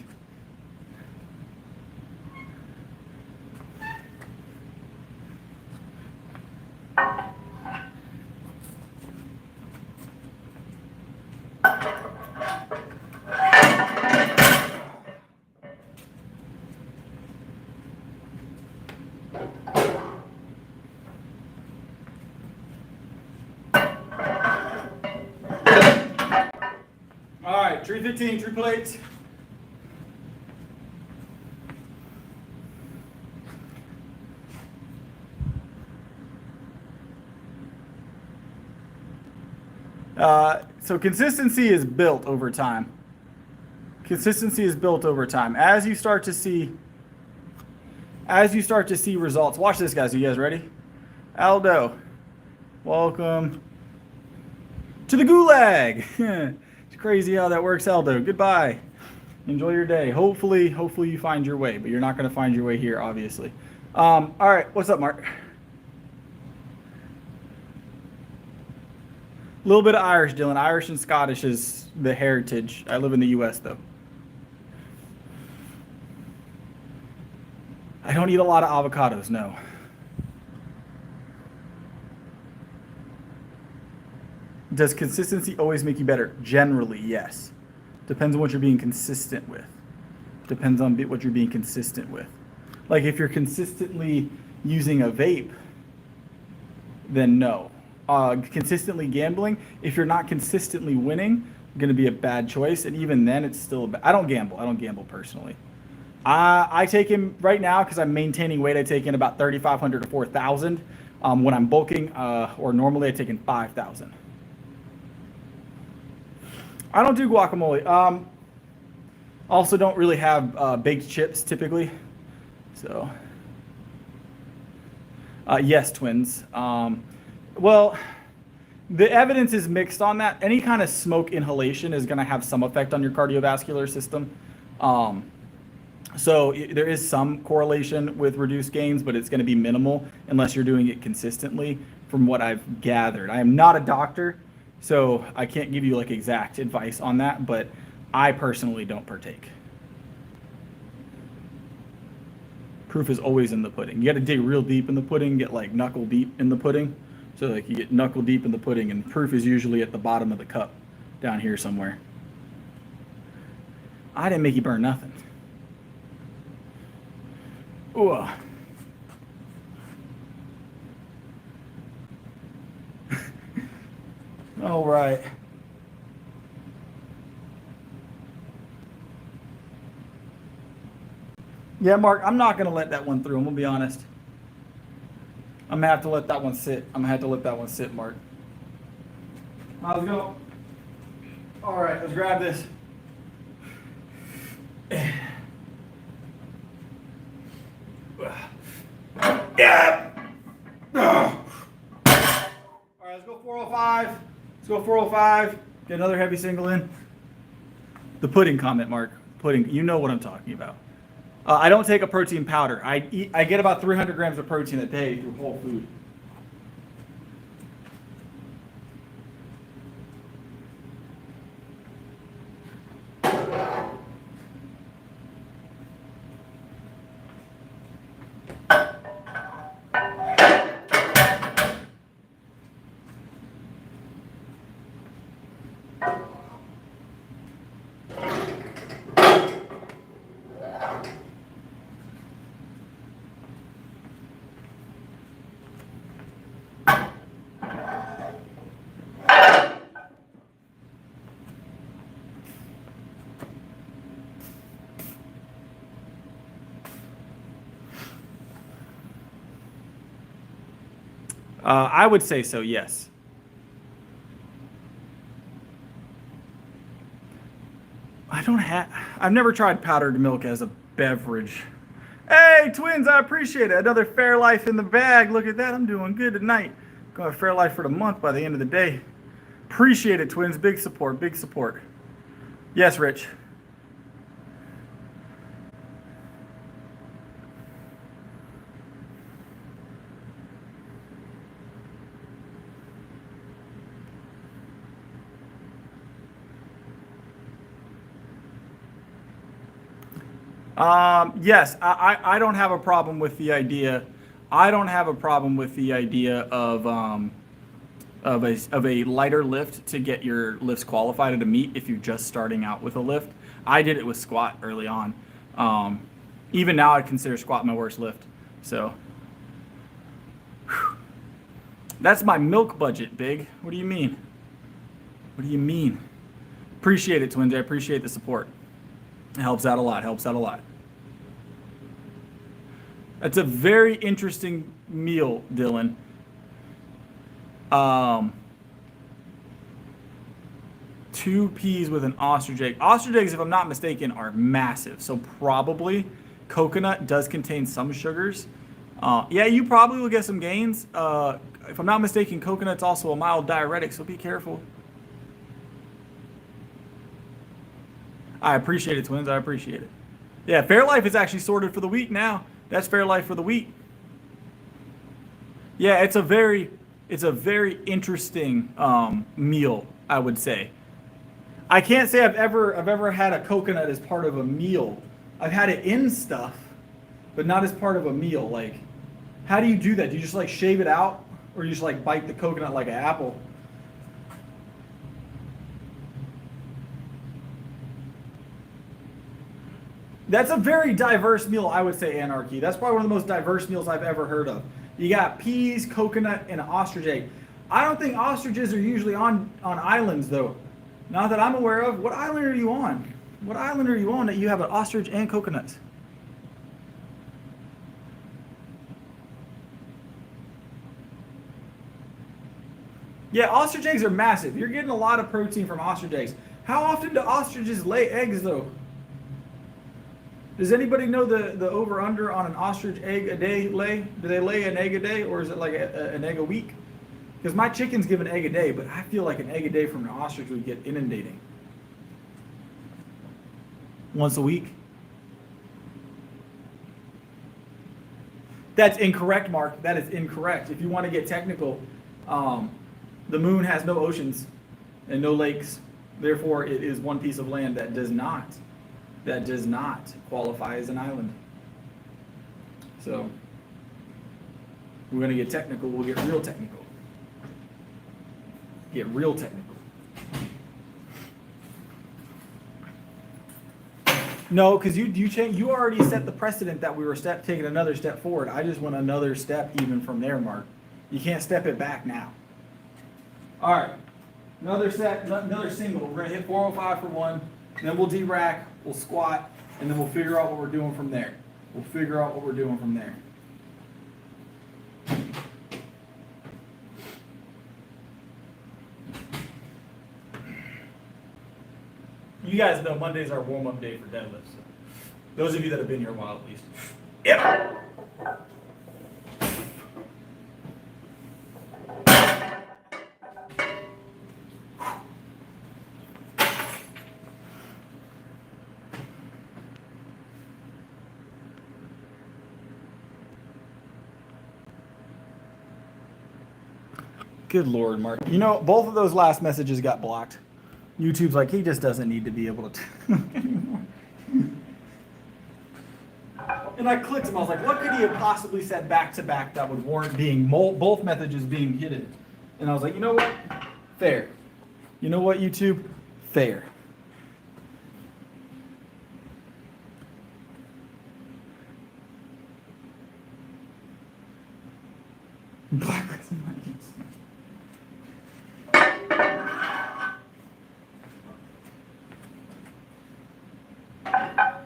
All right, 315, true plates. So consistency is built over time. Consistency is built over time. As you start to see results. Watch this, guys. Are you guys ready? Aldo, welcome to the gulag. It's crazy how that works, Aldo. Goodbye. Enjoy your day. Hopefully you find your way, but you're not going to find your way here, obviously. All right, what's up, Mark? A little bit of Irish, Dylan. Irish and Scottish is the heritage. I live in the U.S., though. I don't eat a lot of avocados, no. Does consistency always make you better? Generally, yes. Depends on what you're being consistent with. Depends on what you're being consistent with. Like if you're consistently using a vape, then no. Consistently gambling, if you're not consistently winning, going to be a bad choice. And even then, it's still I don't gamble. I don't gamble personally. I take in right now because I'm maintaining weight. I take in about 3,500 to 4,000. When I'm bulking, or normally I take in 5,000. I don't do guacamole. Also, don't really have baked chips typically. So, yes, twins. Well, the evidence is mixed on that. Any kind of smoke inhalation is going to have some effect on your cardiovascular system. So there is some correlation with reduced gains, but it's going to be minimal unless you're doing it consistently from what I've gathered. I am not a doctor, so I can't give you like exact advice on that, but I personally don't partake. Proof is always in the pudding. You got to dig real deep in the pudding, get like knuckle deep in the pudding. So like you get knuckle deep in the pudding, and proof is usually at the bottom of the cup down here somewhere. I didn't make you burn nothing. Ooh. All right. Yeah, Mark, I'm not going to let that one through. I'm going to be honest. I'm going to have to let that one sit. Mark. Let's go. All right, let's grab this. Yeah. All right, let's go 405. Get another heavy single in. The pudding comment, Mark. Pudding. You know what I'm talking about. I don't take a protein powder. I get about 300 grams of protein a day through whole food. I would say so, yes. I've never tried powdered milk as a beverage. Hey, twins, I appreciate it. Another Fairlife in the bag. Look at that. I'm doing good tonight. Going Fairlife for the month by the end of the day. Appreciate it, twins. Big support, big support. Yes, Rich. Yes, I don't have a problem with the idea. I don't have a problem with the idea of a lighter lift to get your lifts qualified at a meet if you're just starting out with a lift. I did it with squat early on. Even now, I consider squat my worst lift. So whew. That's my milk budget, Big. What do you mean? What do you mean? Appreciate it, twins. I appreciate the support. It helps out a lot. Helps out a lot. That's a very interesting meal, Dylan. 2 peas with an ostrich egg. Ostrich eggs, if I'm not mistaken, are massive. So probably coconut does contain some sugars. Yeah, you probably will get some gains. If I'm not mistaken, coconut's also a mild diuretic, so be careful. I appreciate it, twins. I appreciate it. Yeah, Fairlife is actually sorted for the week now. That's Fairlife for the week. Yeah, it's a very interesting meal, I would say. I can't say I've ever had a coconut as part of a meal. I've had it in stuff, but not as part of a meal. Like, how do you do that? Do you just like shave it out, or you just like bite the coconut like an apple? That's a very diverse meal, I would say, Anarchy. That's probably one of the most diverse meals I've ever heard of. You got peas, coconut, and an ostrich egg. I don't think ostriches are usually on islands, though. Not that I'm aware of. What island are you on? What island are you on that you have an ostrich and coconuts? Yeah, ostrich eggs are massive. You're getting a lot of protein from ostrich eggs. How often do ostriches lay eggs, though? Does anybody know the over-under on an ostrich egg a day lay? Do they lay an egg a day, or is it like an egg a week? Because my chickens give an egg a day, but I feel like an egg a day from an ostrich would get inundating. Once a week? That's incorrect, Mark. That is incorrect. If you want to get technical, the moon has no oceans and no lakes. Therefore, it is one piece of land that does not qualify as an island. So we're going to get technical. We'll get real technical. Get real technical. No, because you already set the precedent that we were taking another step forward. I just want another step even from there, Mark. You can't step it back now. All right. Another set, another single. We're going to hit 405 for one. Then we'll D-rack, we'll squat, and then we'll figure out what we're doing from there. You guys know Monday's our warm-up day for deadlifts. So those of you that have been here a while at least. Yep. Good Lord, Mark. You know, both of those last messages got blocked. YouTube's like, he just doesn't need to be able to anymore. And I clicked him. I was like, what could he have possibly said back to back that would warrant being both messages being hidden? And I was like, you know what? Fair. You know what, YouTube? Fair.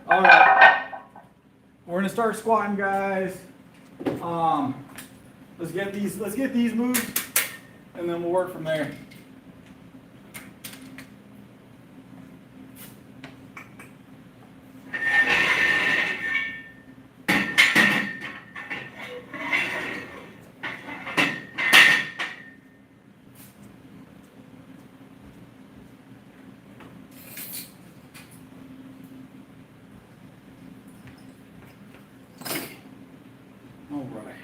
All right, we're gonna start squatting, guys. Let's get these moved, and then we'll work from there. All right.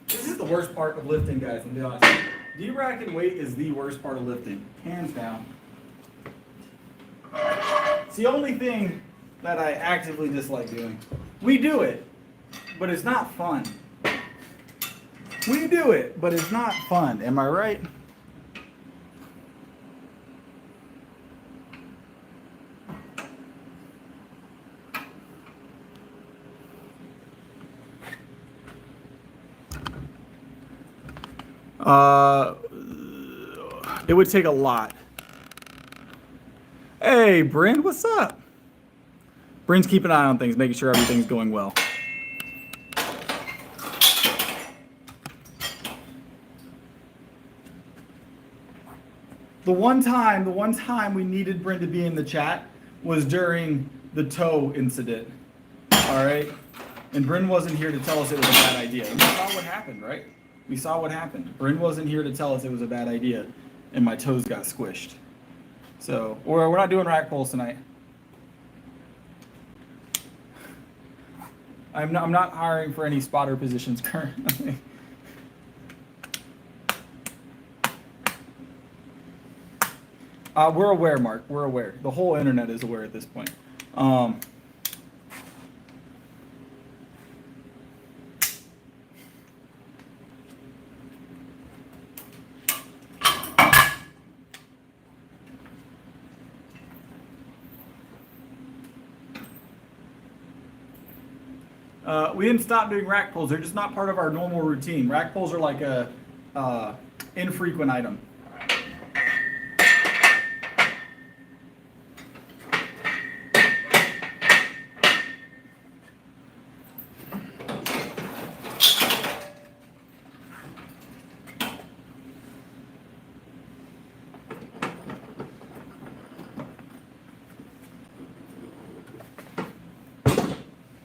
This is the worst part of lifting, guys, I'm being honest. De-racking weight is the worst part of lifting, hands down. It's the only thing that I actively dislike doing. We do it, but it's not fun. We do it, but it's not fun. Am I right? It would take a lot. Hey, Bryn, what's up? Bryn's keeping an eye on things, making sure everything's going well. The one time we needed Bryn to be in the chat was during the toe incident. All right? And Bryn wasn't here to tell us it was a bad idea. And we saw what happened, right? We saw what happened. Bryn wasn't here to tell us it was a bad idea, and my toes got squished. So, or we're not doing rack pulls tonight. I'm not hiring for any spotter positions currently. We're aware, Mark. We're aware. The whole internet is aware at this point. We didn't stop doing rack pulls. They're just not part of our normal routine. Rack pulls are like a infrequent item.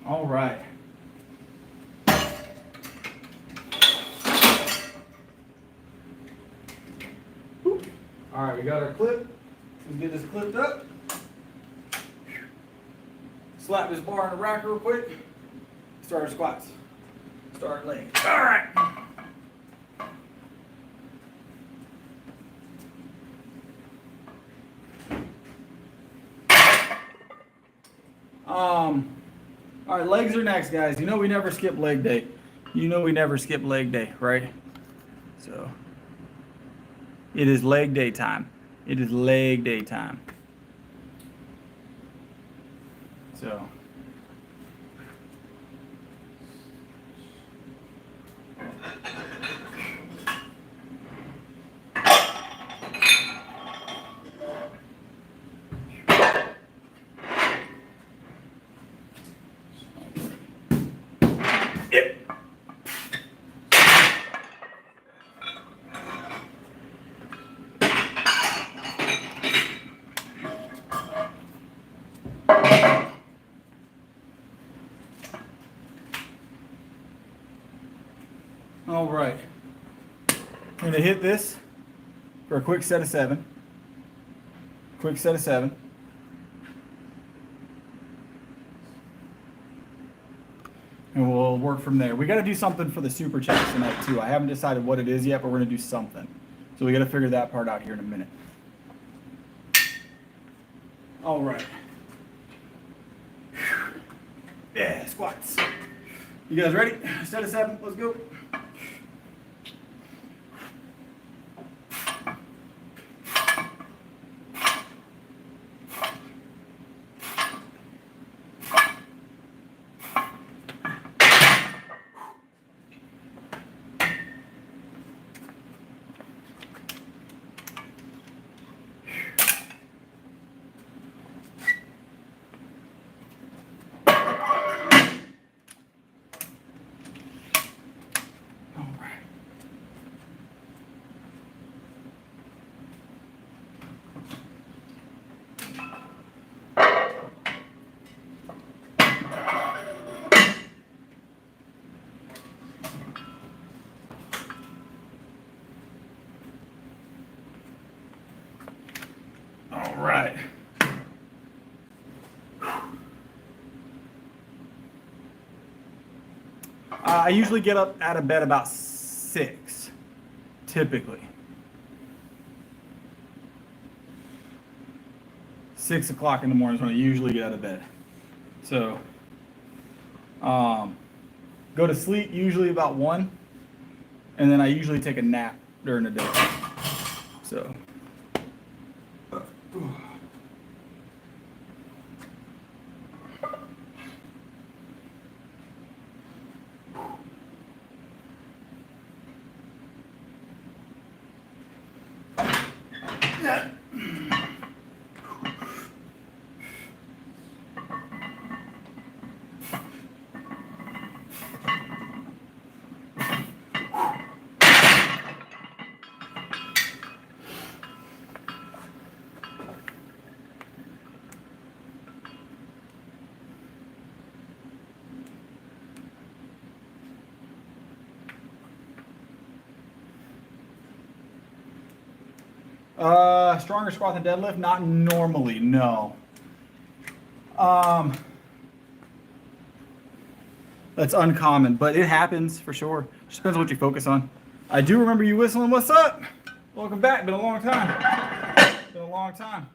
All right. All right, we got our clip. Let's get this clipped up. Slap this bar on the rack real quick. Start our squats. Start leg. All right. All right, legs are next, guys. You know we never skip leg day. You know we never skip leg day, right? So it is leg day time. It is leg day time. So all right, I'm gonna hit this for a quick set of 7. Quick set of 7. And we'll work from there. We got to do something for the super chats tonight too. I haven't decided what it is yet, but we're gonna do something. So we got to figure that part out here in a minute. All right. squats. You guys ready? Set of 7, let's go. All right. I usually get up out of bed about 6, typically. 6 o'clock in the morning is when I usually get out of bed. So, go to sleep usually about 1, and then I usually take a nap during the day. So. Stronger squat than deadlift? Not normally, no. That's uncommon, but it happens for sure. Just depends on what you focus on. I do remember you whistling. What's up? Welcome back. Been a long time. Been a long time.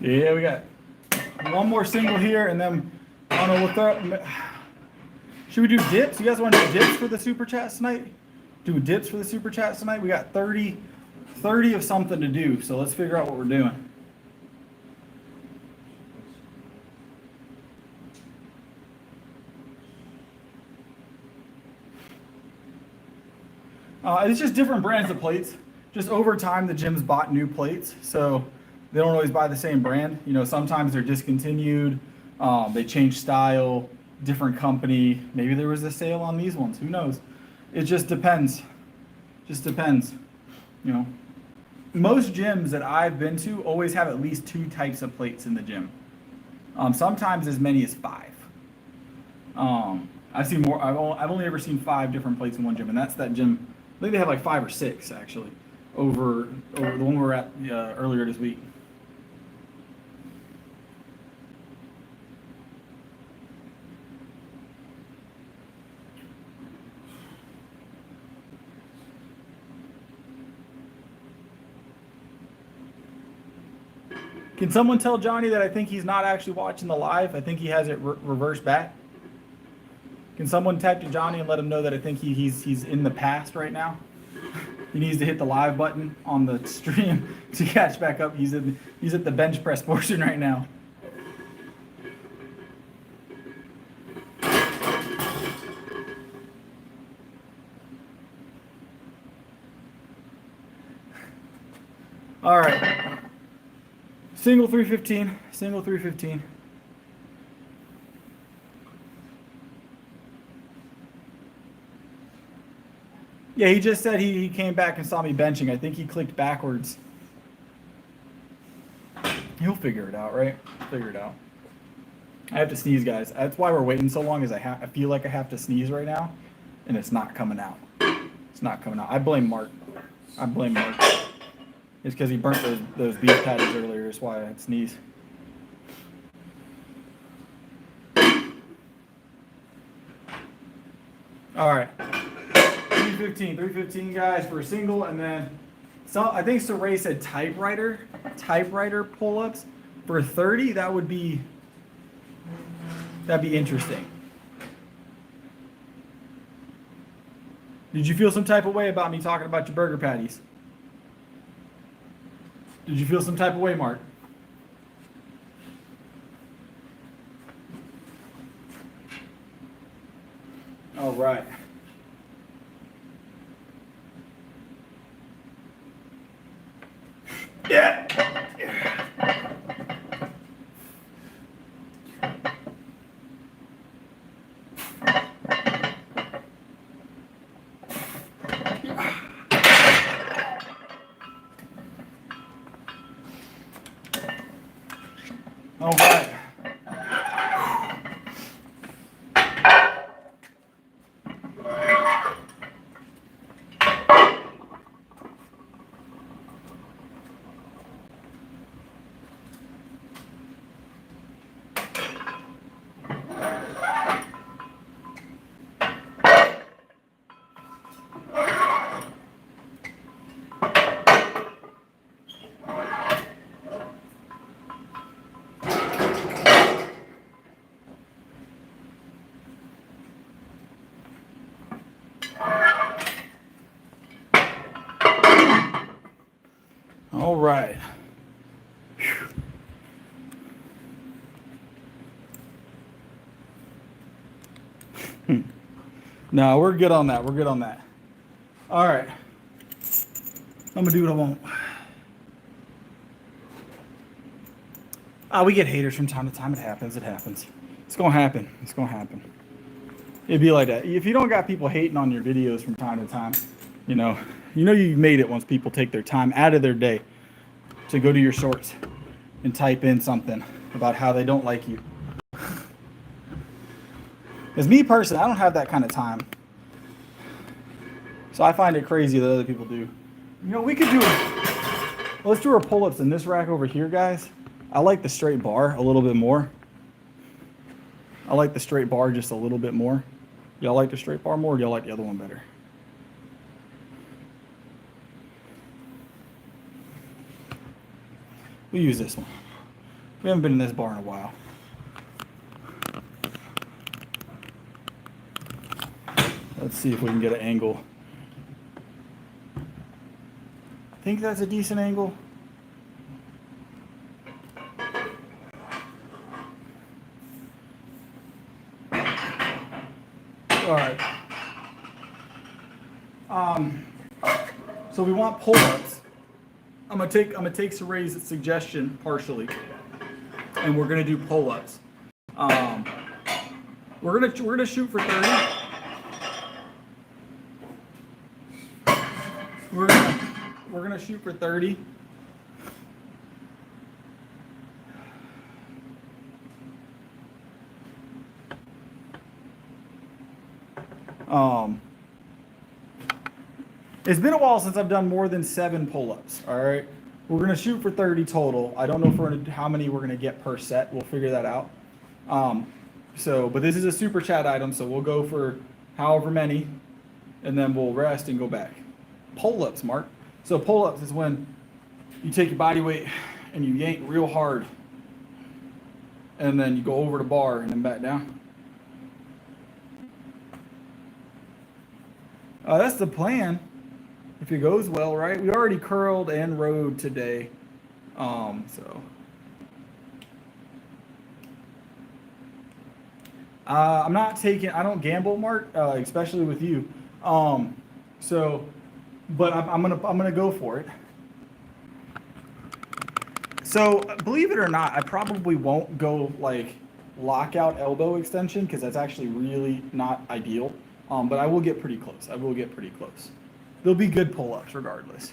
Yeah, we got one more single here, and then I don't know what the. Should we do dips? You guys want to do dips for the super chats tonight? Do dips for the super chats tonight? We got 30 of something to do, so let's figure out what we're doing. It's just different brands of plates. Just over time, the gym's bought new plates, so they don't always buy the same brand. You know, sometimes they're discontinued. They change style, different company. Maybe there was a sale on these ones. Who knows? It just depends. Just depends. You know, most gyms that I've been to always have at least 2 types of plates in the gym. Sometimes as many as 5. I've seen more. I've only ever seen 5 different plates in one gym, and that's that gym. I think they have like 5 or 6 actually over the one we were at earlier this week. Can someone tell Johnny that I think he's not actually watching the live? I think he has it reversed back. Can someone type to Johnny and let him know that I think he's in the past right now? He needs to hit the live button on the stream to catch back up. He's at the bench press portion right now. All right. Single 315, single 315. Yeah, he just said he came back and saw me benching. I think he clicked backwards. He'll figure it out, right? Figure it out. I have to sneeze, guys. That's why we're waiting so long. Is I feel like I have to sneeze right now, and it's not coming out. It's not coming out. I blame Mark. I blame Mark. It's because he burnt those beef patties earlier. That's why I sneeze. All right. 315, guys, for a single, and then I think Saray said typewriter pull-ups for 30. That'd be interesting. Did you feel some type of way about me talking about your burger patties? Did you feel some type of way, Mark? All right. Yeah. All right. All right. No, we're good on that. We're good on that. All right. I'm gonna do what I want. We get haters from time to time. It happens. It happens. It's gonna happen. It's gonna happen. It'd be like that. If you don't got people hating on your videos from time to time, you know you've made it once people take their time out of their day to go to your shorts and type in something about how they don't like you. As me personally, I don't have that kind of time. So I find it crazy that other people do. We could do let's do our pull-ups in this rack over here, guys. I like the straight bar a little bit more. I like the straight bar just a little bit more. Y'all like the straight bar more, or y'all like the other one better? We'll use this one. We haven't been in this bar in a while. Let's see if we can get an angle. I think that's a decent angle. All right. So we want pull-ups. I'm gonna take Saray's suggestion partially, and we're gonna do pull-ups. We're gonna shoot for 30. We're gonna shoot for 30. It's been a while since I've done more than 7 pull-ups. All right, we're gonna shoot for 30 total. I don't know how many we're gonna get per set. We'll figure that out. But this is a super chat item, so we'll go for however many, and then we'll rest and go back. Pull-ups, Mark. So pull-ups is when you take your body weight and you yank real hard, and then you go over the bar and then back down. That's the plan. If it goes well, right? We already curled and rode today. So. I don't gamble, Mark, especially with you. But I'm gonna go for it. So believe it or not, I probably won't go like lockout elbow extension because that's actually really not ideal. But I will get pretty close. There'll be good pull-ups regardless.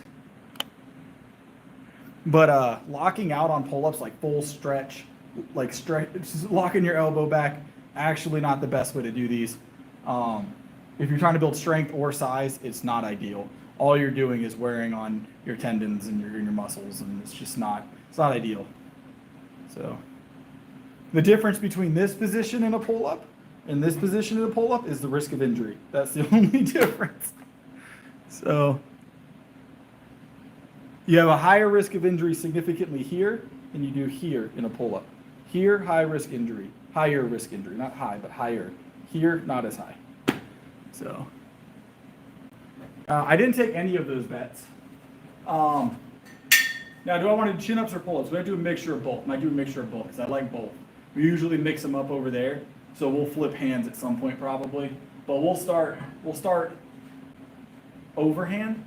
But locking out on pull-ups like full stretch, like just locking your elbow back, actually not the best way to do these. If you're trying to build strength or size, it's not ideal. All you're doing is wearing on your tendons and your muscles, and it's not ideal. So the difference between this position in a pull-up and this position in a pull-up is the risk of injury. That's the only difference. So you have a higher risk of injury significantly here than you do here in a pull-up. Here, higher risk injury, not high, but higher. Here, not as high. So I didn't take any of those bets. Now, do I want to do chin-ups or pull-ups? We might do a mixture of both. Might do a mixture of both because I like both. We usually mix them up over there, so we'll flip hands at some point probably. But we'll start overhand.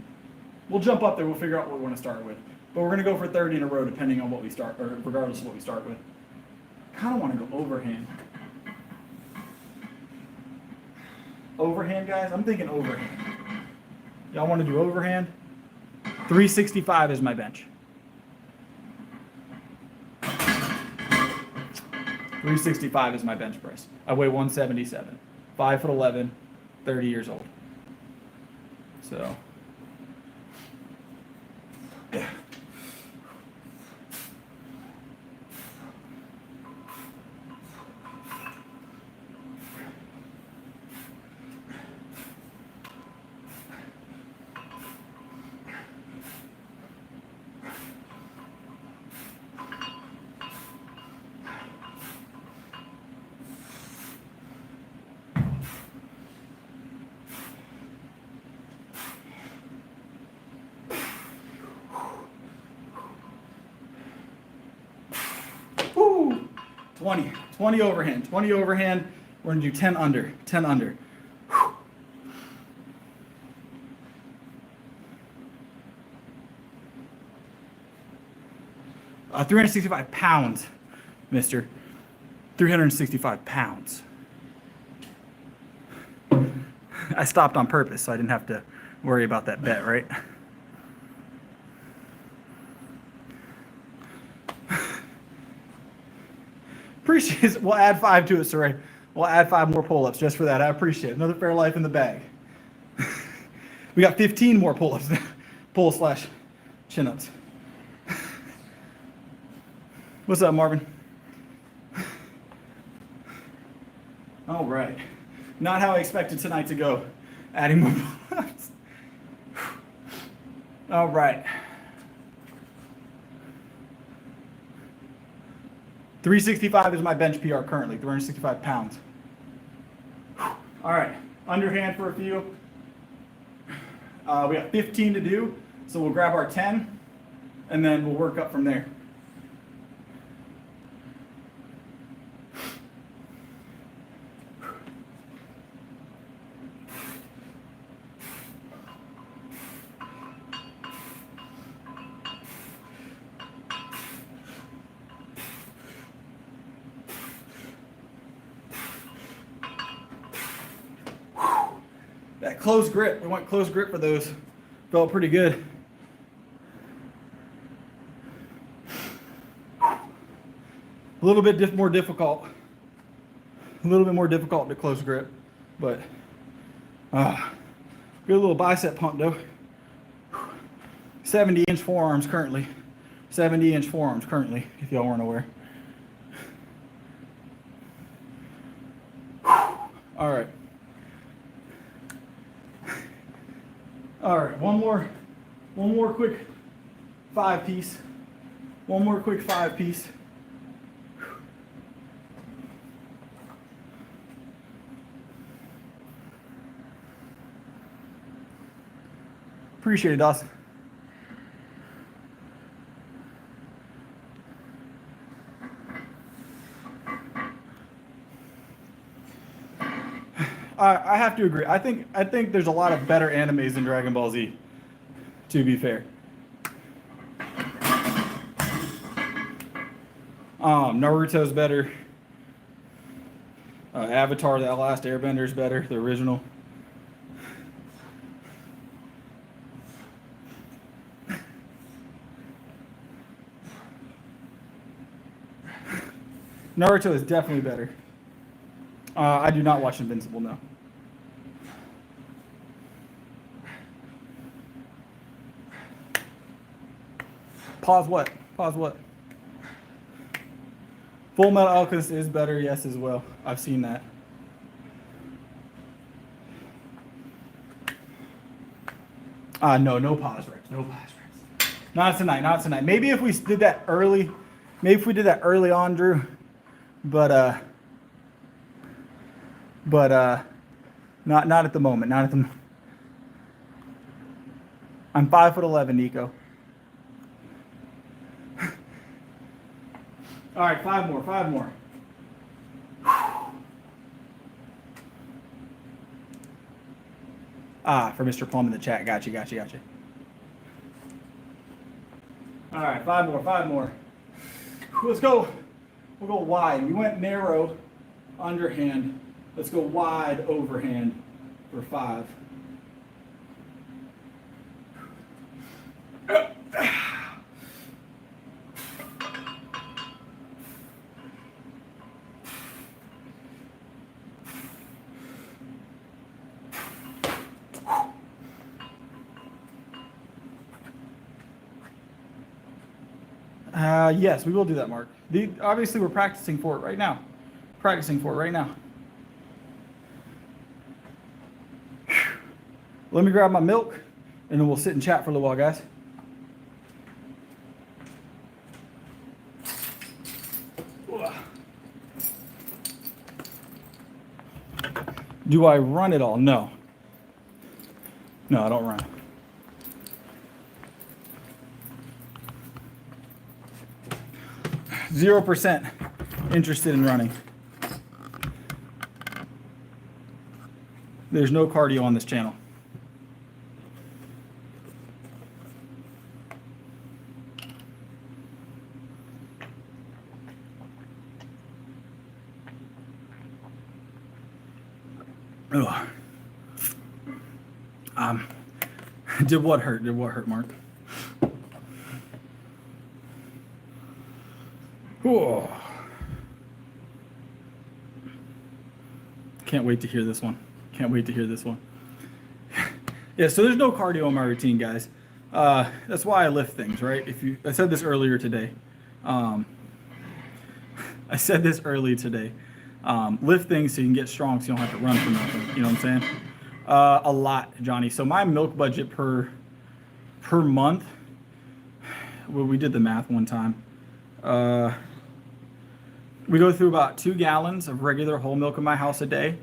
We'll jump up there. We'll figure out what we want to start with. But we're going to go for 30 in a row depending on what we start, or regardless of what we start with. I kind of want to go overhand. Overhand, guys? I'm thinking overhand. Y'all want to do overhand? 365 is my bench. 365 is my bench press. I weigh 177. 5'11", 30 years old. So, yeah. Woo! 20 overhand, 20 overhand. We're gonna do 10 under, 10 under. 365 pounds, mister. 365 pounds. I stopped on purpose so I didn't have to worry about that bet, right? Appreciate it. We'll add 5 to it, Saray. We'll add 5 more pull-ups just for that. I appreciate it. Another Fairlife in the bag. We got 15 more pull-ups, pull/chin-ups. What's up, Marvin? All right. Not how I expected tonight to go. Adding more pull-ups. All right. 365 is my bench PR currently, 365 pounds. All right, underhand for a few. We got 15 to do, so we'll grab our 10, and then we'll work up from there. That close grip, we want close grip for those. Felt pretty good. A little bit more difficult. A little bit more difficult to close grip, but good little bicep pump though. 70-inch forearms currently. 70-inch forearms currently, if y'all weren't aware. All right. All right, one more quick 5-piece. One more quick 5-piece. Appreciate it, Dawson. I have to agree. I think there's a lot of better animes than Dragon Ball Z, to be fair. Naruto's better. Avatar, The Last Airbender is better, the original. Naruto is definitely better. I do not watch Invincible, no. Pause what? Pause what? Full Metal Alchemist is better, yes, as well. I've seen that. No pause reps. No pause reps. Not tonight, not tonight. Maybe if we did that early, on, Drew. But not at the moment. Not at the. I'm 5'11", Nico. All right, five more. For Mr. Plum in the chat. Gotcha. All right, five more. Let's go. We'll go wide. We went narrow, underhand. Let's go wide, overhand for 5. Yes, we will do that, Mark. Obviously, we're practicing for it right now. Let me grab my milk, and then we'll sit and chat for a little while, guys. Do I run it all? No. No, I don't run. %, interested in running. There's no cardio on this channel. Ugh. Did what hurt? Mark? Whoa. Can't wait to hear this one. Yeah, so there's no cardio in my routine, guys. That's why I lift things, right? I said this earlier today. Lift things so you can get strong so you don't have to run for nothing. You know what I'm saying? A lot, Johnny. So my milk budget per month, well, we did the math one time. We go through about 2 gallons of regular whole milk in my house a day.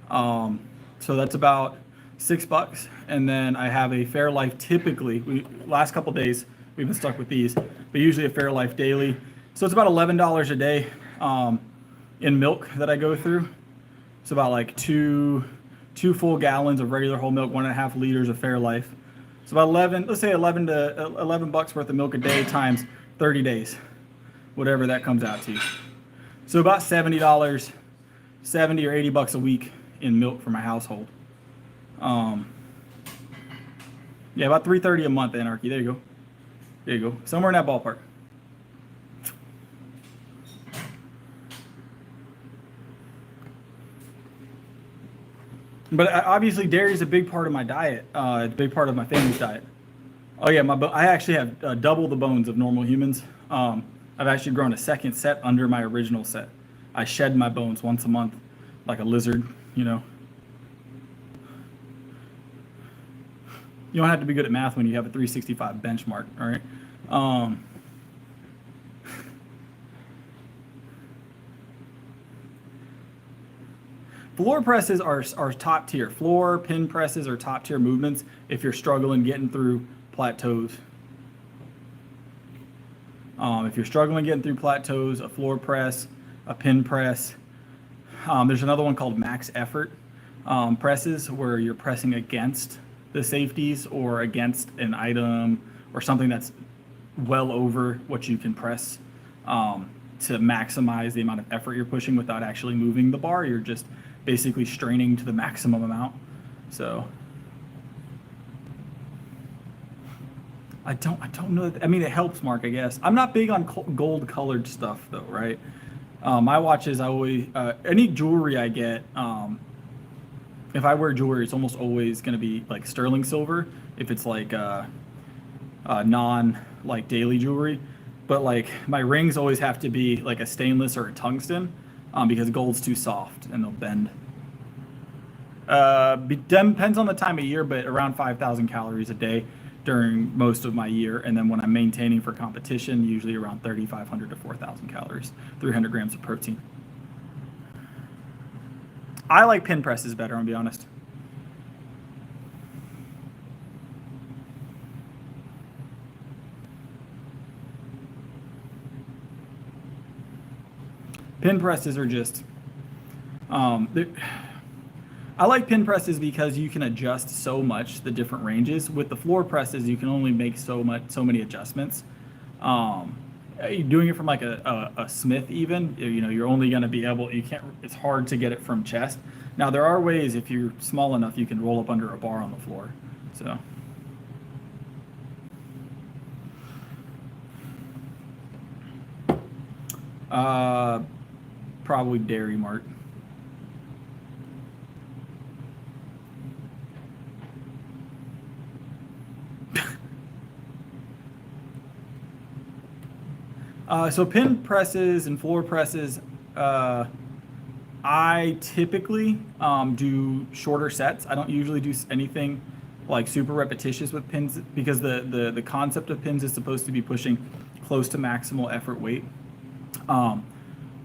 So that's about $6. And then I have a Fairlife typically. Last couple days we've been stuck with these, but usually a Fairlife daily. So it's about $11 a day in milk that I go through. It's about like two full gallons of regular whole milk, 1.5 liters of Fairlife. It's about $11 worth of milk a day times 30 days, whatever that comes out to. So about $70, $70 or $80 a week in milk for my household. Yeah, about $330 a month, Anarchy. There you go. Somewhere in that ballpark. But obviously, dairy is a big part of my diet. It's a big part of my family's diet. Oh yeah, I actually have double the bones of normal humans. I've actually grown a second set under my original set. I shed my bones once a month, like a lizard, you know. You don't have to be good at math when you have a 365 benchmark, all right? Floor presses are top tier. Floor pin presses are top tier movements if you're struggling getting through plateaus. If you're struggling getting through plateaus, a floor press, a pin press. There's another one called max effort presses where you're pressing against the safeties or against an item or something that's well over what you can press to maximize the amount of effort you're pushing without actually moving the bar. You're just basically straining to the maximum amount. So I don't know. I mean, it helps, Mark, I guess. I'm not big on gold colored stuff though, right? My watches, I always any jewelry I get. If I wear jewelry, it's almost always going to be like sterling silver. If it's like non like daily jewelry, but like my rings always have to be like a stainless or a tungsten, because gold's too soft and they'll bend. Depends on the time of year, but around 5,000 calories a day during most of my year, and then when I'm maintaining for competition, usually around 3,500 to 4,000 calories, 300 grams of protein. I like pin presses better, I'm gonna be honest. Pin presses are just, I like pin presses because you can adjust so much the different ranges. With the floor presses, you can only make so many adjustments. Doing it from like a Smith even, you're only going to be able, it's hard to get it from chest. Now there are ways, if you're small enough, you can roll up under a bar on the floor. So. Probably Dairy Mart. So pin presses and floor presses, I typically do shorter sets. I don't usually do anything like super repetitious with pins, because the concept of pins is supposed to be pushing close to maximal effort weight.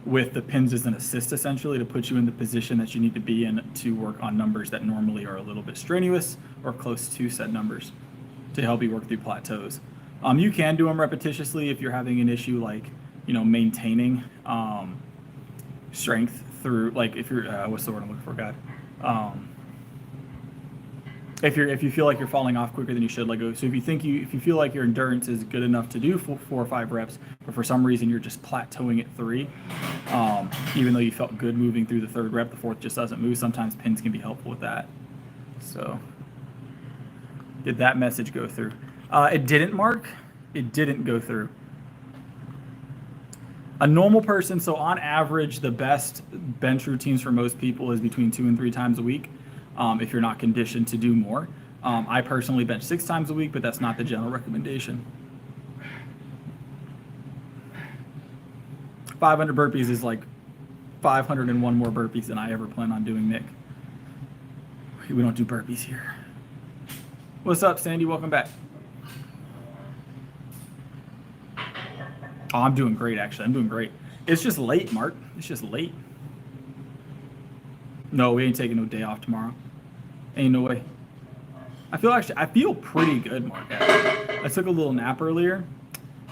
With the pins as an assist, essentially, to put you in the position that you need to be in to work on numbers that normally are a little bit strenuous or close to set numbers, to help you work through plateaus. You can do them repetitiously if you're having an issue like, maintaining strength through, like, if you're, what's the word I'm looking for, God? If you feel like you're falling off quicker than you should, so if you feel like your endurance is good enough to do 4 or 5 reps, but for some reason you're just plateauing at 3, even though you felt good moving through the 3rd rep, the 4th just doesn't move. Sometimes pins can be helpful with that. So, did that message go through? It didn't, Mark. It didn't go through. A normal person, so on average, the best bench routines for most people is between 2 and 3 times a week. If you're not conditioned to do more. I personally bench 6 times a week, but that's not the general recommendation. 500 burpees is like 501 more burpees than I ever plan on doing, Nick. We don't do burpees here. What's up, Sandy? Welcome back. Oh, I'm doing great, actually. I'm doing great. It's just late, Mark. It's just late. No, we ain't taking no day off tomorrow. Ain't no way. I feel pretty good, Mark. I took a little nap earlier.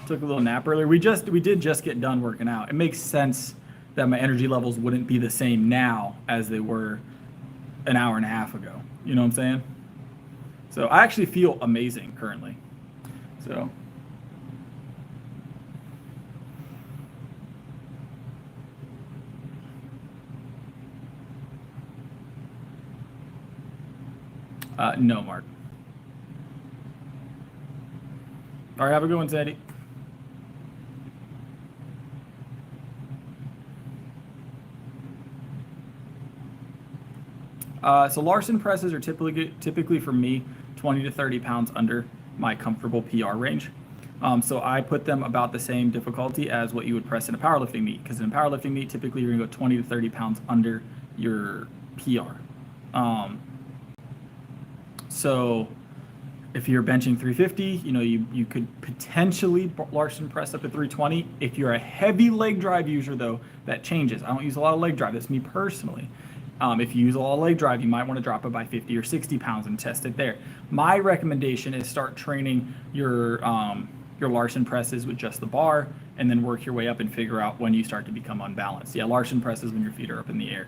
We did just get done working out. It makes sense that my energy levels wouldn't be the same now as they were an hour and a half ago. You know what I'm saying? So I actually feel amazing currently. So. No, Mark. All right, have a good one, Sandy. So Larson presses are typically for me 20 to 30 pounds under my comfortable PR range. So I put them about the same difficulty as what you would press in a powerlifting meet, because in a powerlifting meet, typically you're gonna go 20 to 30 pounds under your PR. So if you're benching 350, you could potentially Larson press up to 320. If you're a heavy leg drive user, though, that changes. I don't use a lot of leg drive. That's me personally. If you use a lot of leg drive, you might want to drop it by 50 or 60 pounds and test it there. My recommendation is start training your Larson presses with just the bar, and then work your way up and figure out when you start to become unbalanced. Yeah, Larson presses when your feet are up in the air.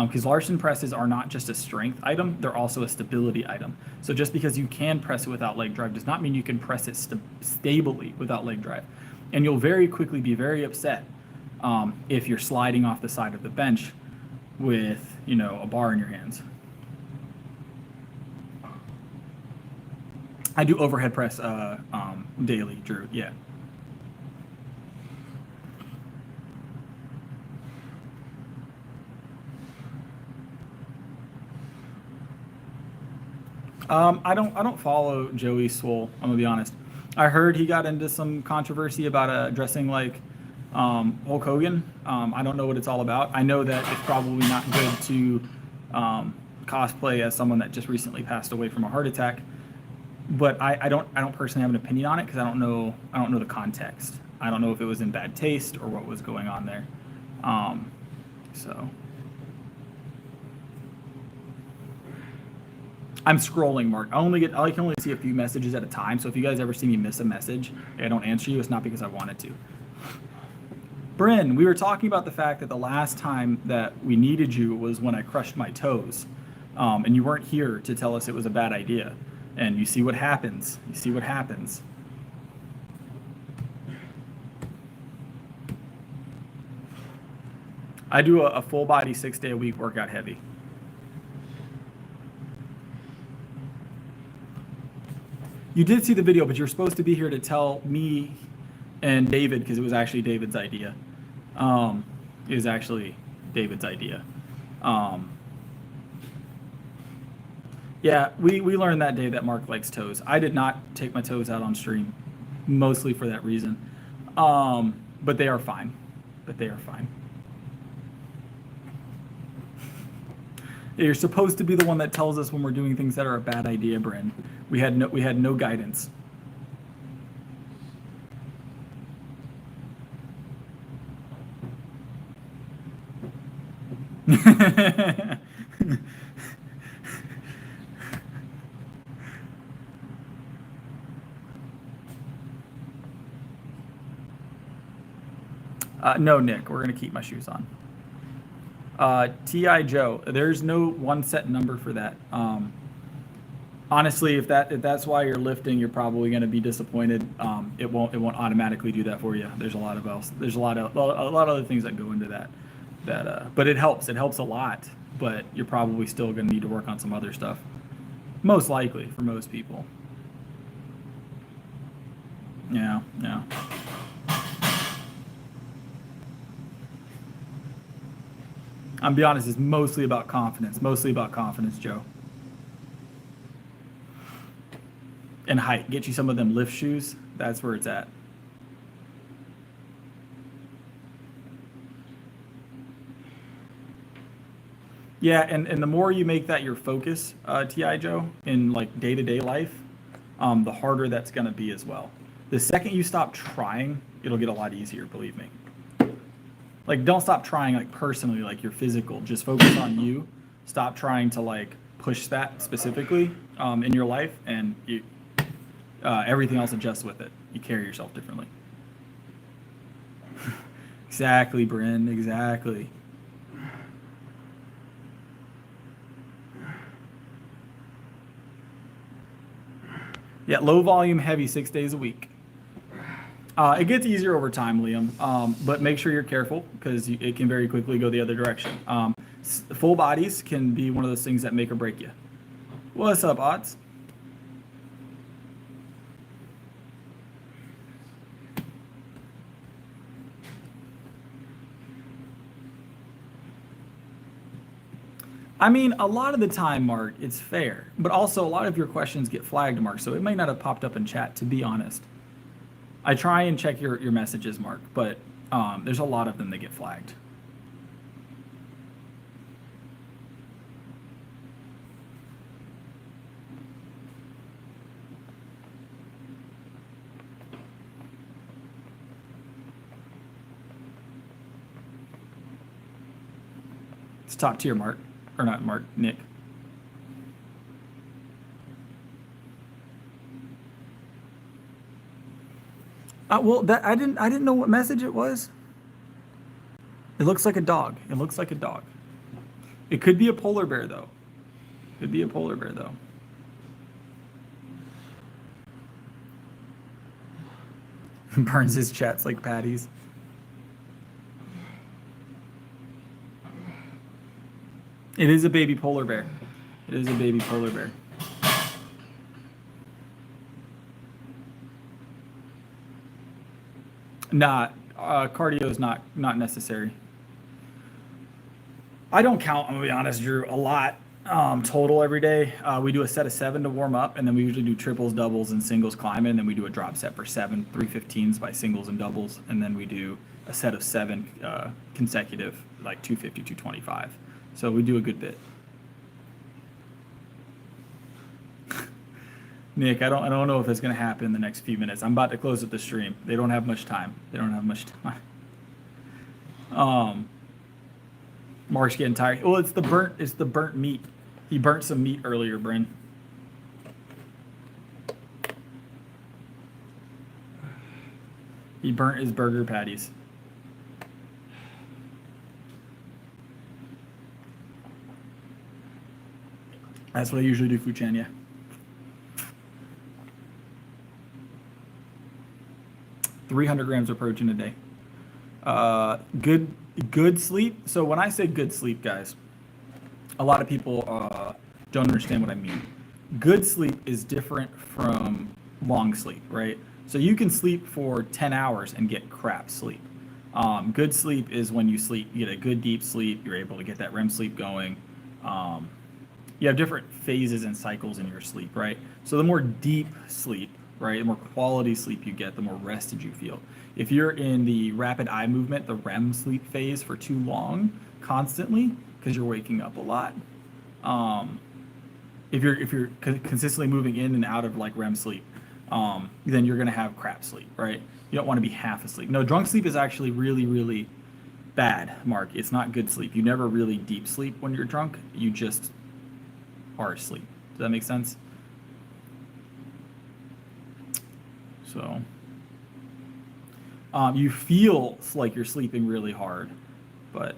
Because Larson presses are not just a strength item, they're also a stability item. So just because you can press it without leg drive does not mean you can press it stably without leg drive. And you'll very quickly be very upset if you're sliding off the side of the bench with, a bar in your hands. I do overhead press daily, Drew, yeah. I don't follow Joey Swole. I'm gonna be honest. I heard he got into some controversy about dressing like Hulk Hogan. I don't know what it's all about. I know that it's probably not good to cosplay as someone that just recently passed away from a heart attack. But I don't personally have an opinion on it because I don't know the context. I don't know if it was in bad taste or what was going on there. So I'm scrolling, Mark. I can only see a few messages at a time. So if you guys ever see me miss a message and I don't answer you, it's not because I wanted to. Bryn, we were talking about the fact that the last time that we needed you was when I crushed my toes, and you weren't here to tell us it was a bad idea. And you see what happens. You see what happens. I do a full body 6-day-a-week workout heavy. You did see the video, but you're supposed to be here to tell me and David, because it was actually David's idea. It was actually David's idea. Yeah, we learned that day that Mark likes toes. I did not take my toes out on stream, mostly for that reason. But they are fine. You're supposed to be the one that tells us when we're doing things that are a bad idea, Bryn. We had no guidance. No, Nick, we're going to keep my shoes on. T.I. Joe, there's no one set number for that. Honestly, if that's why you're lifting, you're probably going to be disappointed. It won't automatically do that for you. There's a lot of other things that go into that. But it helps. It helps a lot. But you're probably still going to need to work on some other stuff. Most likely for most people. Yeah. I'm be honest, it's mostly about confidence. Joe. And height. Get you some of them lift shoes. That's where it's at. Yeah, and the more you make that your focus, T.I. Joe, in like day-to-day life, the harder that's going to be as well. The second you stop trying, it'll get a lot easier, believe me. Like, don't stop trying, like, personally, like, your physical. Just focus on you. Stop trying to, like, push that specifically in your life, and everything else adjusts with it. You carry yourself differently. Exactly, Bryn. Exactly. Yeah, low volume, heavy, 6 days a week. It gets easier over time, Liam, but make sure you're careful because it can very quickly go the other direction. Full bodies can be one of those things that make or break you. What's up, Odds? I mean, a lot of the time, Mark, it's fair, but also a lot of your questions get flagged, Mark, so it may not have popped up in chat, to be honest. I try and check your messages, Mark, but there's a lot of them that get flagged. It's top tier, Mark. Or not Mark, Nick. Well, that I didn't know what message it was. It looks like a dog. It looks like a dog. It could be a polar bear though. Could be a polar bear though. Burns his chats like patties. It is a baby polar bear. It is a baby polar bear. Cardio is not necessary. I don't count, I'm gonna be honest, Drew, a lot. Total every day. We do a set of 7 to warm up, and then we usually do triples, doubles, and singles climbing, and then we do a drop set for 7, 315s by singles and doubles, and then we do a set of 7 consecutive, like 250, 225. So we do a good bit. Nick, I don't know if it's going to happen in the next few minutes. I'm about to close up the stream. They don't have much time. Mark's getting tired. Well, it's the burnt meat. He burnt some meat earlier, Bryn. He burnt his burger patties. That's what I usually do, Fuchan, yeah. $300 grams of protein a day. Good sleep. So when I say good sleep, guys, a lot of people don't understand what I mean. Good sleep is different from long sleep, right? So you can sleep for 10 hours and get crap sleep. Good sleep is when you sleep, you get a good deep sleep, you're able to get that REM sleep going. You have different phases and cycles in your sleep, right? So the more deep sleep, right, the more quality sleep you get, the more rested you feel. If you're in the rapid eye movement, the REM sleep phase for too long, constantly, because you're waking up a lot. If you're consistently moving in and out of like REM sleep, then you're gonna have crap sleep, right? You don't want to be half asleep. No, drunk sleep is actually really, really bad, Mark. It's not good sleep. You never really deep sleep when you're drunk. You just are asleep. Does that make sense? So you feel like you're sleeping really hard, but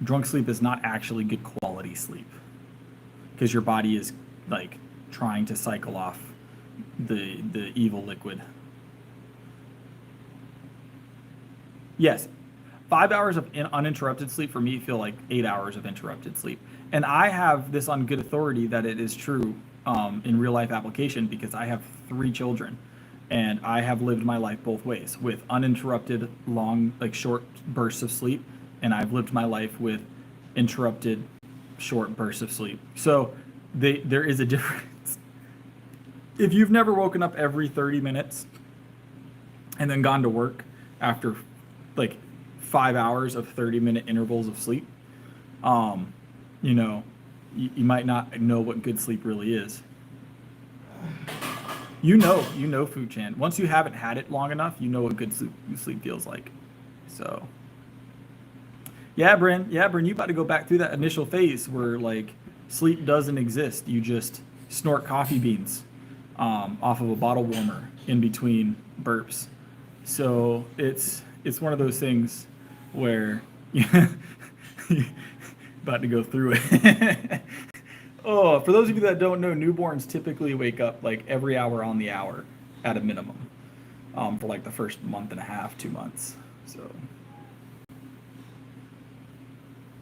drunk sleep is not actually good quality sleep because your body is like trying to cycle off the evil liquid. Yes, 5 hours of uninterrupted sleep for me feel like 8 hours of interrupted sleep. And I have this on good authority that it is true in real life application because I have 3 children and I have lived my life both ways with uninterrupted long, like short bursts of sleep. And I've lived my life with interrupted short bursts of sleep. So there is a difference. If you've never woken up every 30 minutes and then gone to work after like 5 hours of 30-minute intervals of sleep, you know, you might not know what good sleep really is. You know, Fuchan. Once you haven't had it long enough, you know what good sleep feels like. So, yeah, Bryn, you about to go back through that initial phase where like sleep doesn't exist. You just snort coffee beans off of a bottle warmer in between burps. So it's one of those things where about to go through it. Oh, for those of you that don't know, newborns typically wake up like every hour on the hour at a minimum for like the first month and a half, 2 months. So,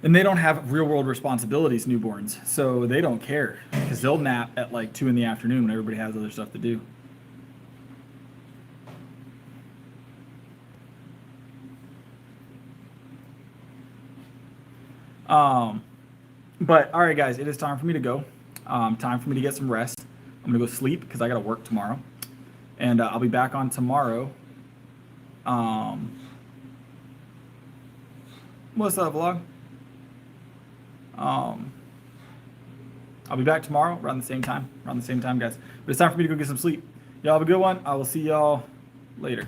and they don't have real world responsibilities, newborns, so they don't care because they'll nap at like 2 in the afternoon when everybody has other stuff to do. But all right, guys, it is time for me to go. Time for me to get some rest. I'm gonna go sleep because I gotta work tomorrow, and I'll be back on tomorrow. What's that vlog? I'll be back tomorrow around the same time, guys. But it's time for me to go get some sleep. Y'all have a good one. I will see y'all later.